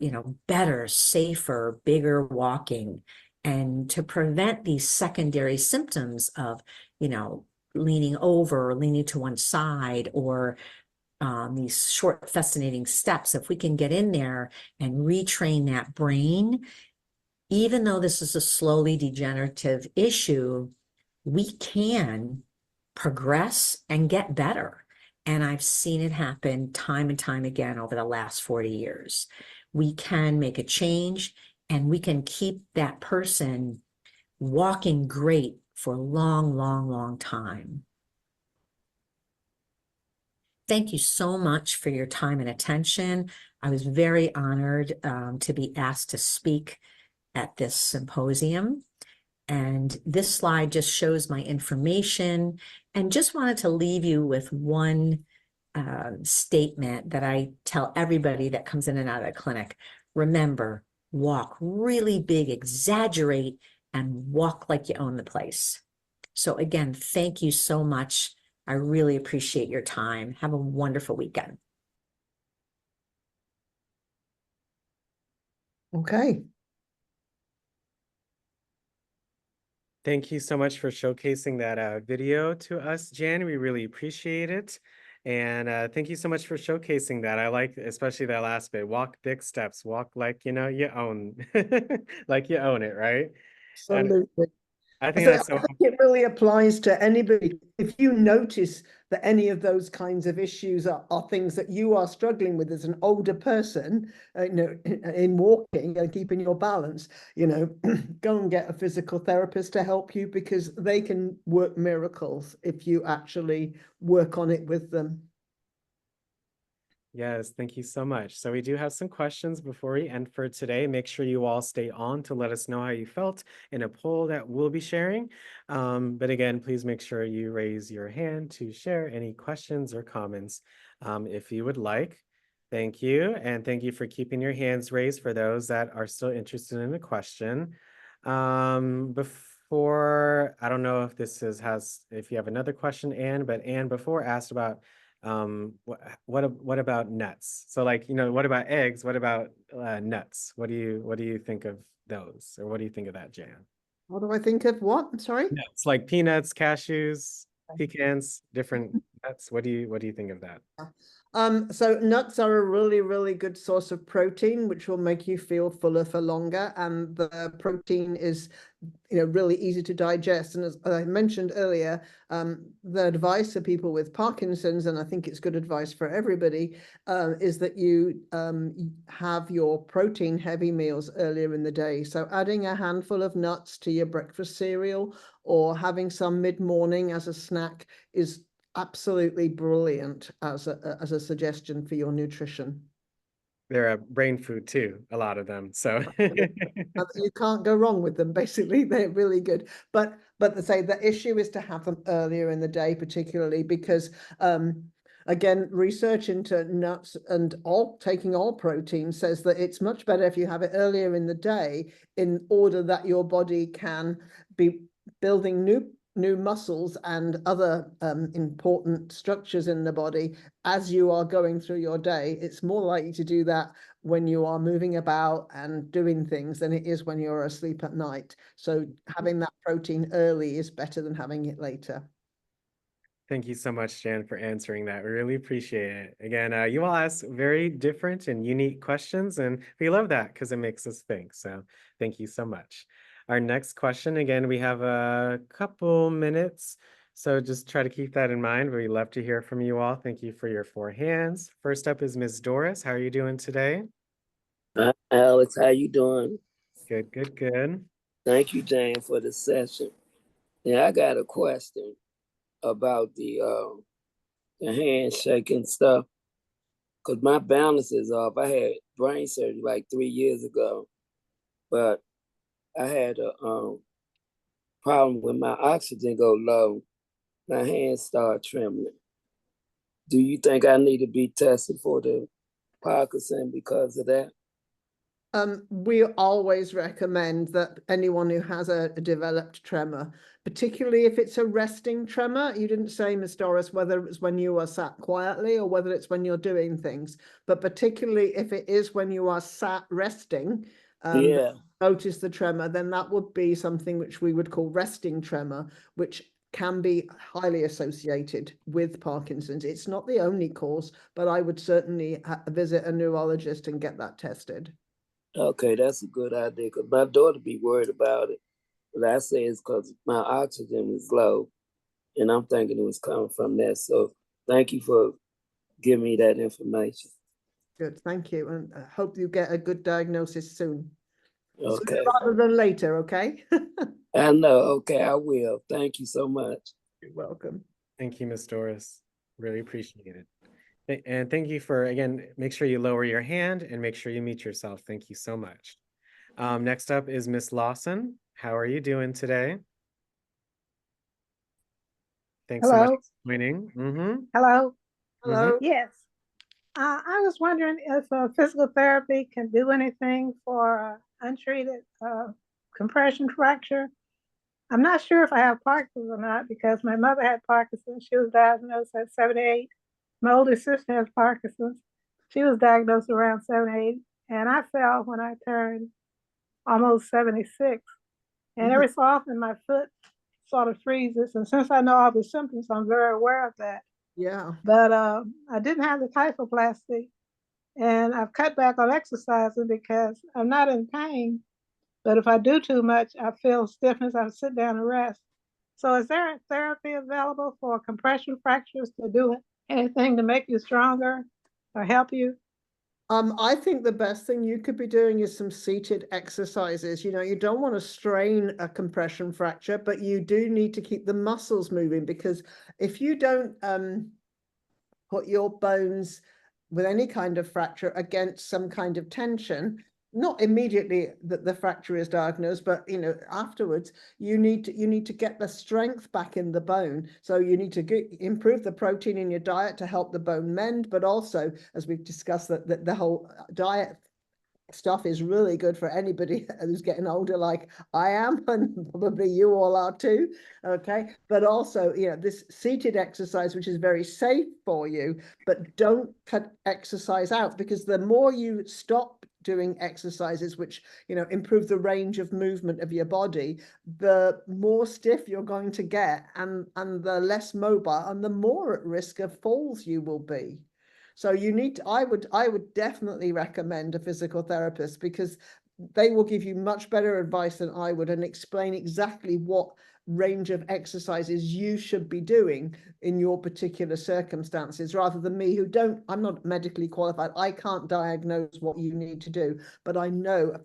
better, safer, bigger walking, and to prevent these secondary symptoms of, leaning over or leaning to one side, or these short fascinating steps. If we can get in there and retrain that brain, even though this is a slowly degenerative issue, we can progress and get better. And I've seen it happen time and time again over the last 40 years. We can make a change, and we can keep that person walking great for a long, long, long time. Thank you so much for your time and attention. I was very honored to be asked to speak at this symposium. And this slide just shows my information, and just wanted to leave you with one statement that I tell everybody that comes in and out of the clinic. Remember, walk really big, exaggerate, and walk like you own the place. So again, thank you so much. I really appreciate your time. Have a wonderful weekend. Okay. Thank you so much for showcasing that video to us, Jan. We really appreciate it. And thank you so much for showcasing that. I like especially that last bit. Walk big steps. Walk like you own, like you own it, right? Absolutely. I think So that's I so. think it really applies to anybody. If you notice that any of those kinds of issues are things that you are struggling with as an older person, in walking and keeping your balance, go and get a physical therapist to help you, because they can work miracles if you actually work on it with them. Yes, thank you so much. So we do have some questions before we end for today. Make sure you all stay on to let us know how you felt in a poll that we'll be sharing. But again, please make sure you raise your hand to share any questions or comments if you would like. Thank you. And thank you for keeping your hands raised for those that are still interested in the question. Before, I don't know if if you have another question, Anne, but Anne before asked about what about nuts? So what about eggs? What about nuts? What do you think of those, or what do you think of that, Jan? What do I think of what? Sorry? Nuts, like peanuts, cashews, pecans, different nuts. What do you think of that? So nuts are a really, really good source of protein, which will make you feel fuller for longer. And the protein is, really easy to digest. And as I mentioned earlier, the advice for people with Parkinson's, and I think it's good advice for everybody, is that you have your protein heavy meals earlier in the day. So adding a handful of nuts to your breakfast cereal, or having some mid-morning as a snack, is absolutely brilliant as a suggestion for your nutrition. They're a brain food too, a lot of them. So you can't go wrong with them. Basically, they're really good. But to say the issue is to have them earlier in the day, particularly because again, research into nuts and taking all protein says that it's much better if you have it earlier in the day, in order that your body can be building new new muscles and other important structures in the body as you are going through your day. It's more likely to do that when you are moving about and doing things than it is when you're asleep at night. So having that protein early is better than having it later. Thank you so much, Jan, for answering that. We really appreciate it. Again, you all ask very different and unique questions, and we love that because it makes us think. So thank you so much. Our next question, again, we have a couple minutes, so just try to keep that in mind. We love to hear from you all. Thank you for your 4 hands. First up is Ms. Doris. How are you doing today? Alex, how you doing? Good, good, good. Thank you, Jane, for the session. Yeah, I got a question about the handshake and stuff. Cause my balance is off. I had brain surgery like 3 years ago, but I had a problem when my oxygen go low. My hands start trembling. Do you think I need to be tested for the Parkinson because of that? We always recommend that anyone who has a developed tremor, particularly if it's a resting tremor, you didn't say, Ms. Doris, whether it's when you are sat quietly or whether it's when you're doing things, but particularly if it is when you are sat resting, Yeah. notice the tremor, then that would be something which we would call resting tremor, which can be highly associated with Parkinson's. It's not the only cause, but I would certainly visit a neurologist and get that tested. Okay, that's a good idea. Cause my daughter be worried about it, but I say it's because my oxygen is low, and I'm thinking it was coming from that. So thank you for giving me that information. Good, thank you, and I hope you get a good diagnosis soon. Sooner Okay, rather than later, okay? I know. Okay, I will. Thank you so much. You're welcome. Thank you, Ms. Doris. Really appreciate it. And thank you for, again, make sure you lower your hand and make sure you mute yourself. Thank you so much. Next up is Miss Lawson. How are you doing today? Thanks so much Hello. for joining. Hello. Hello. Yes. I was wondering if physical therapy can do anything for untreated compression fracture. I'm not sure if I have Parkinson's or not because my mother had Parkinson's. She was diagnosed at 78. My older sister has Parkinson's. She was diagnosed around 78. And I fell when I turned almost 76. And every so often my foot sort of freezes. And since I know all the symptoms, I'm very aware of that. Yeah. But I didn't have the kyphoplasty, and I've cut back on exercising because I'm not in pain. But if I do too much, I feel stiffness. I sit down and rest. So is there a therapy available for compression fractures to do anything to make you stronger or help you? I think the best thing you could be doing is some seated exercises. You know, you don't want to strain a compression fracture, but you do need to keep the muscles moving, because if you don't put your bones with any kind of fracture against some kind of tension, not immediately that the fracture is diagnosed, but afterwards, you need to get the strength back in the bone. So you need to improve the protein in your diet to help the bone mend, but also, as we've discussed, that the whole diet stuff is really good for anybody who's getting older, like I am, and probably you all are too. Okay, but also, this seated exercise, which is very safe for you, but don't cut exercise out, because the more you stop doing exercises which improve the range of movement of your body, the more stiff you're going to get, and the less mobile and the more at risk of falls you will be. So I would definitely recommend a physical therapist, because they will give you much better advice than I would, and explain exactly what range of exercises you should be doing in your particular circumstances, rather than me, I'm not medically qualified. I can't diagnose what you need to do, but I know,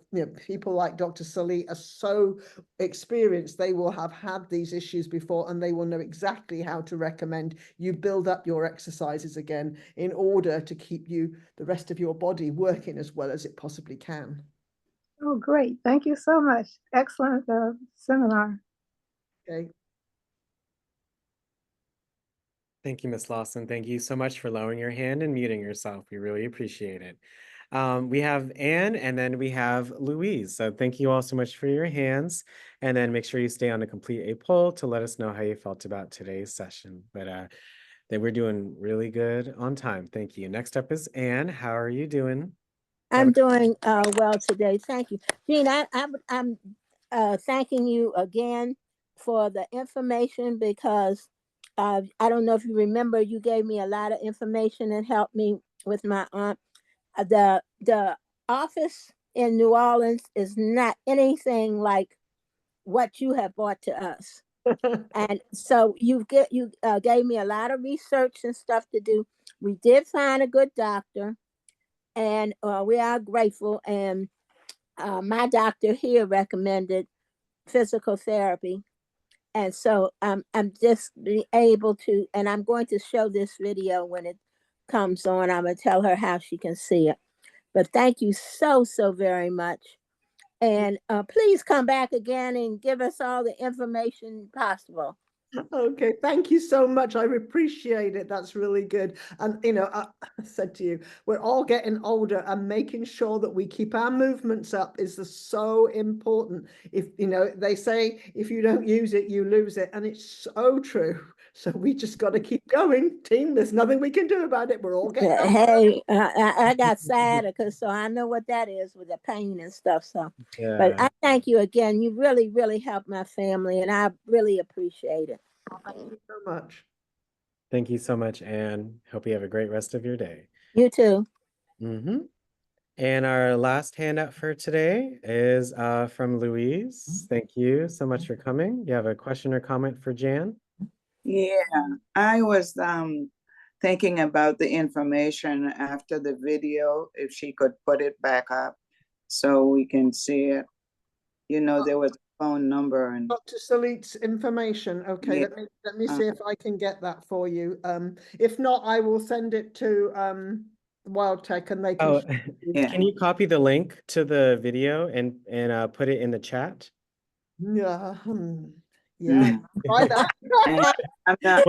people like Dr. Salit are so experienced. They will have had these issues before, and they will know exactly how to recommend you build up your exercises again in order to keep the rest of your body working as well as it possibly can. Oh, great. Thank you so much. Excellent seminar. Okay. Thank you, Ms. Lawson. Thank you so much for lowering your hand and muting yourself. We really appreciate it. We have Anne and then we have Louise. So thank you all so much for your hands. And then make sure you stay on to complete a poll to let us know how you felt about today's session. But then we're doing really good on time. Thank you. Next up is Anne. How are you doing? I'm doing well today. Thank you. Jean, I'm thanking you again for the information because I don't know if you remember, you gave me a lot of information and helped me with my aunt. The office in New Orleans is not anything like what you have brought to us. And so you gave me a lot of research and stuff to do. We did find a good doctor, and we are grateful. And my doctor here recommended physical therapy, and so I'm just be able to, and I'm going to show this video when it comes on. I'm gonna tell her how she can see it. But thank you so very much, and please come back again and give us all the information possible. Okay, thank you so much. I appreciate it. That's really good. And, you know, I said to you, we're all getting older, and making sure that we keep our movements up is so important. If, you know, they say, if you don't use it, you lose it. And it's so true. So we just got to keep going, team. There's nothing we can do about it. We're all getting older. Hey, I got sciatica, so I know what that is with the pain and stuff. So, but Yeah. I thank you again. You really helped my family, and I really appreciate it. Thank you so much. Thank you so much, Anne. Hope you have a great rest of your day. You too. And our last handout for today is from Louise. Thank you so much for coming. You have a question or comment for Jan? Yeah, I was thinking about the information after the video, if she could put it back up so we can see it. You know, there was a phone number and Dr. Salit's information. Okay, yeah. let me see if I can get that for you. If not, I will send it to WildTech and they can. Oh, Yeah. can you copy the link to the video and put it in the chat? Yeah. Yeah. Try that. I'm not,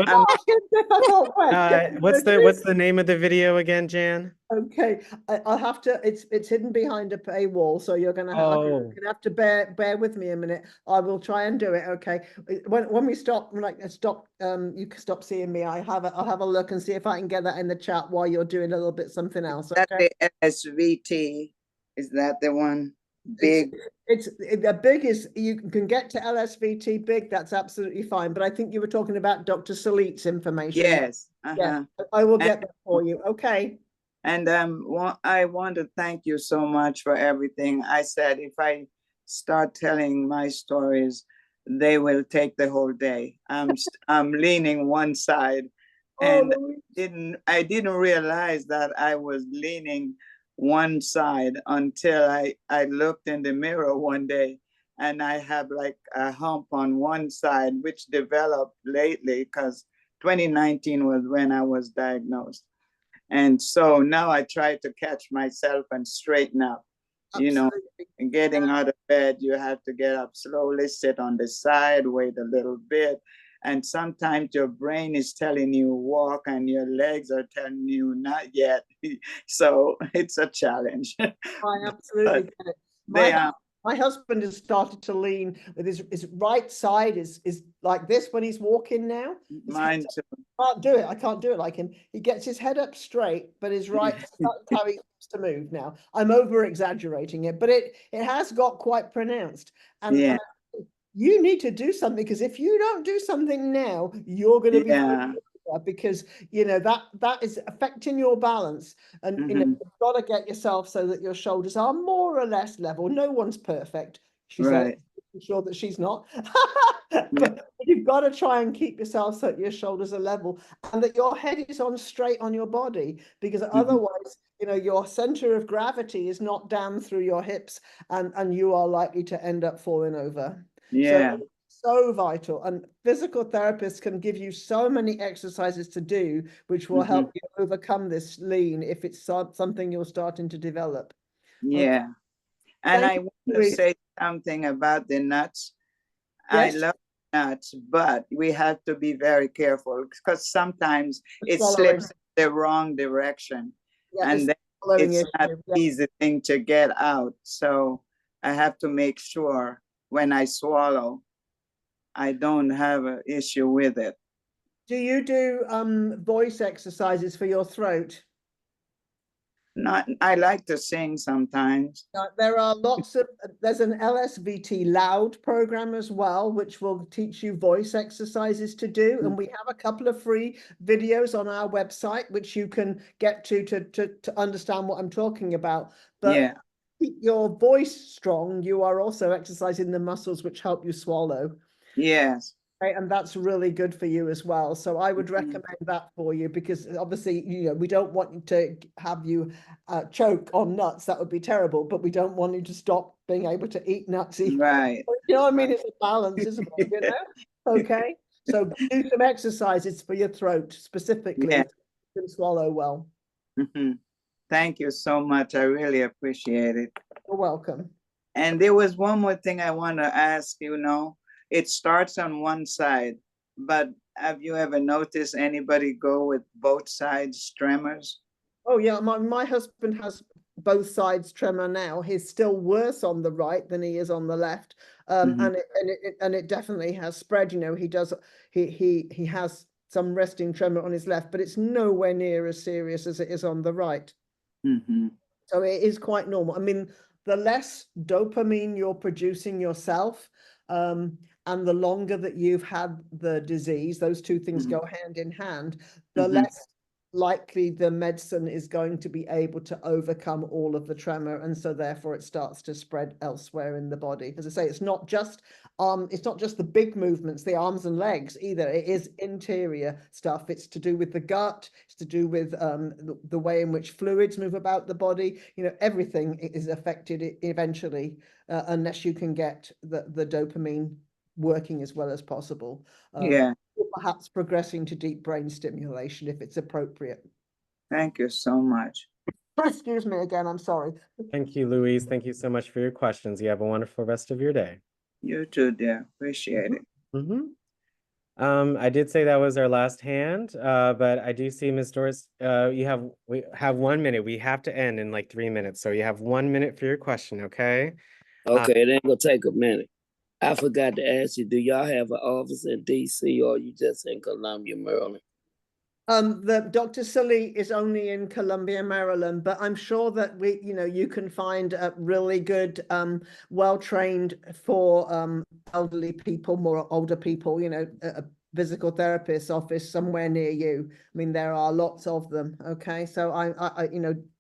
What's the name of the video again, Jan? Okay, I'll have to. It's hidden behind a paywall, so you're gonna have to bear with me a minute. I will try and do it. Okay, when we stop, you can stop seeing me. I'll have a look and see if I can get that in the chat while you're doing a little bit something else. Okay. That the SVT, is that the one? Big. It's the big is you can get to LSVT big. That's absolutely fine. But I think you were talking about Dr. Salit's information. Yes. Yeah, I will get that for you. Okay. And I want to thank you so much for everything. I said if I start telling my stories, they will take the whole day. I'm leaning one side, and I didn't realize that I was leaning one side until I looked in the mirror one day, and I have like a hump on one side, which developed lately because 2019 was when I was diagnosed. And so now I try to catch myself and straighten up. You know, getting out of bed, you have to get up slowly, sit on the side, wait a little bit. And sometimes your brain is telling you walk and your legs are telling you not yet. So it's a challenge. I absolutely get it. My husband has started to lean with his right side is like this when he's walking now. Mine too. I can't do it like him. He gets his head up straight, but his right how he wants to move now. I'm over exaggerating it, but it has got quite pronounced. And you need to do something, because if you don't do something now, you're going to be because you know that is affecting your balance, and you know you've got to get yourself so that your shoulders are more or less level. No one's perfect. She said, I'm sure that she's not. But you've got to try and keep yourself so that your shoulders are level and that your head is on straight on your body, because otherwise, you know, your center of gravity is not down through your hips, and you are likely to end up falling over. So vital, and physical therapists can give you so many exercises to do which will help you overcome this lean if it's something you're starting to develop. And I want to say something about the nuts. I love nuts, but we have to be very careful because sometimes it slips the wrong direction, and then Swallowing it's not issue, yeah. easy thing to get out. So I have to make sure when I swallow, I don't have an issue with it. Do you do voice exercises for your throat? Not, I like to sing sometimes. There are lots of, there's an LSVT Loud program as well, which will teach you voice exercises to do. And we have a couple of free videos on our website, which you can get to understand what I'm talking about. But Yeah. keep your voice strong, you are also exercising the muscles which help you swallow. Yes. Right, and that's really good for you as well. So I would Mhm. recommend that for you, because obviously, we don't want to have you choke on nuts. That would be terrible, but we don't want you to stop being able to eat nuts either. Right. You know what I mean? It's a balance, isn't it? You know? Okay. So do some exercises for your throat specifically, Yeah. so you can swallow well. Mhm. Thank you so much. I really appreciate it. You're welcome. And there was one more thing I want to ask, it starts on one side, but have you ever noticed anybody go with both sides tremors? Oh yeah, my husband has both sides tremor now. He's still worse on the right than he is on the left, Mhm. and it definitely has spread. He has some resting tremor on his left, but it's nowhere near as serious as it is on the right. Mhm. So it is quite normal. I mean, the less dopamine you're producing yourself, and the longer that you've had the disease, those two things Mhm. go hand in hand, the Mhm. less likely the medicine is going to be able to overcome all of the tremor, and so therefore it starts to spread elsewhere in the body. As I say, it's not just the big movements, the arms and legs either. It is interior stuff. It's to do with the gut, it's to do with the way in which fluids move about the body. Everything is affected eventually, unless you can get the dopamine working as well as possible. Yeah. Perhaps progressing to deep brain stimulation if it's appropriate. Thank you so much. Excuse me again, I'm sorry. Thank you, Louise. Thank you so much for your questions. You have a wonderful rest of your day. You too, dear. Appreciate it. I did say that was our last hand, but I do see Ms. Doris, we have 1 minute. We have to end in like 3 minutes. So you have 1 minute for your question, okay? Okay, it ain't gonna take a minute. I forgot to ask you, do y'all have an office in DC or you just in Columbia, Maryland? The Dr. Sully is only in Columbia, Maryland, but I'm sure that you can find a really good, well-trained for elderly people, more older people, a physical therapist office somewhere near you. I mean, there are lots of them. Okay, so I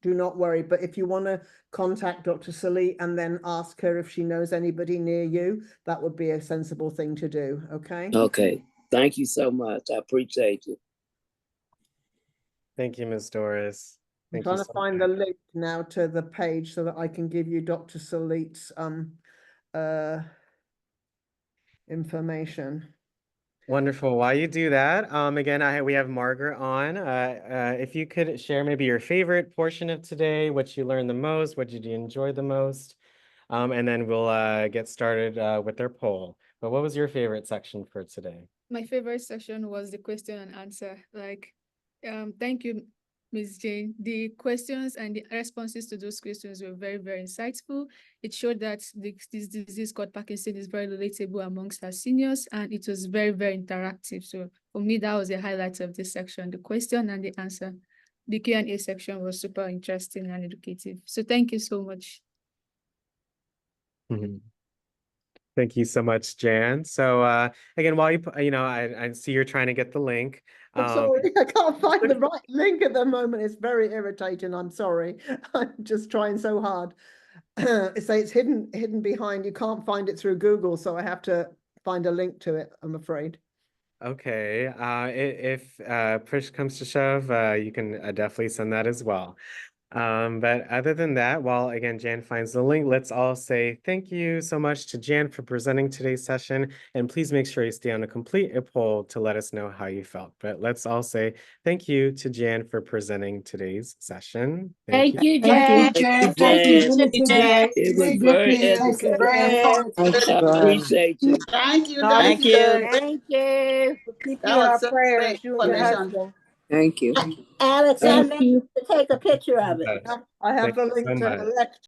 do not worry. But if you want to contact Dr. Sully and then ask her if she knows anybody near you, that would be a sensible thing to do. Okay. Okay, thank you so much. I appreciate you. Thank you, Ms. Doris. I'm Thank you trying to so find much. the link now to the page so that I can give you Dr. Salit's information. Wonderful. While you do that, again, we have Margaret on. If you could share maybe your favorite portion of today, what you learned the most, what did you enjoy the most, and then we'll get started with our poll. But what was your favorite section for today? My favorite section was the question and answer. Thank you, Ms. Jane. The questions and the responses to those questions were very, very insightful. It showed that this disease called Parkinson is very relatable amongst our seniors, and it was very, very interactive. So for me, that was the highlight of this section, the question and the answer. The Q&A section was super interesting and educative. So thank you so much. Thank you so much, Jan. So again, while I see you're trying to get the link. I'm sorry, I can't find the right link at the moment. It's very irritating. I'm sorry. I'm just trying so hard. It's hidden behind. You can't find it through Google, so I have to find a link to it, I'm afraid. Okay. If push comes to shove, you can definitely send that as well. But other than that, while again, Jan finds the link, let's all say thank you so much to Jan for presenting today's session. And please make sure you stay on to complete a poll to let us know how you felt. But let's all say thank you to Jan for presenting today's session. Thank you, Thank Jan. you, Thank you, Jan. Jan. It was Good very to see you, Jan. educative. I appreciate you. Thank you, Thank Dr. you. Thank you. We'll keep you That in was our so prayers, great you and your information. husband. Alex, I Thank meant you. to take a picture of it. I have Thank the you so link to much. her lecture.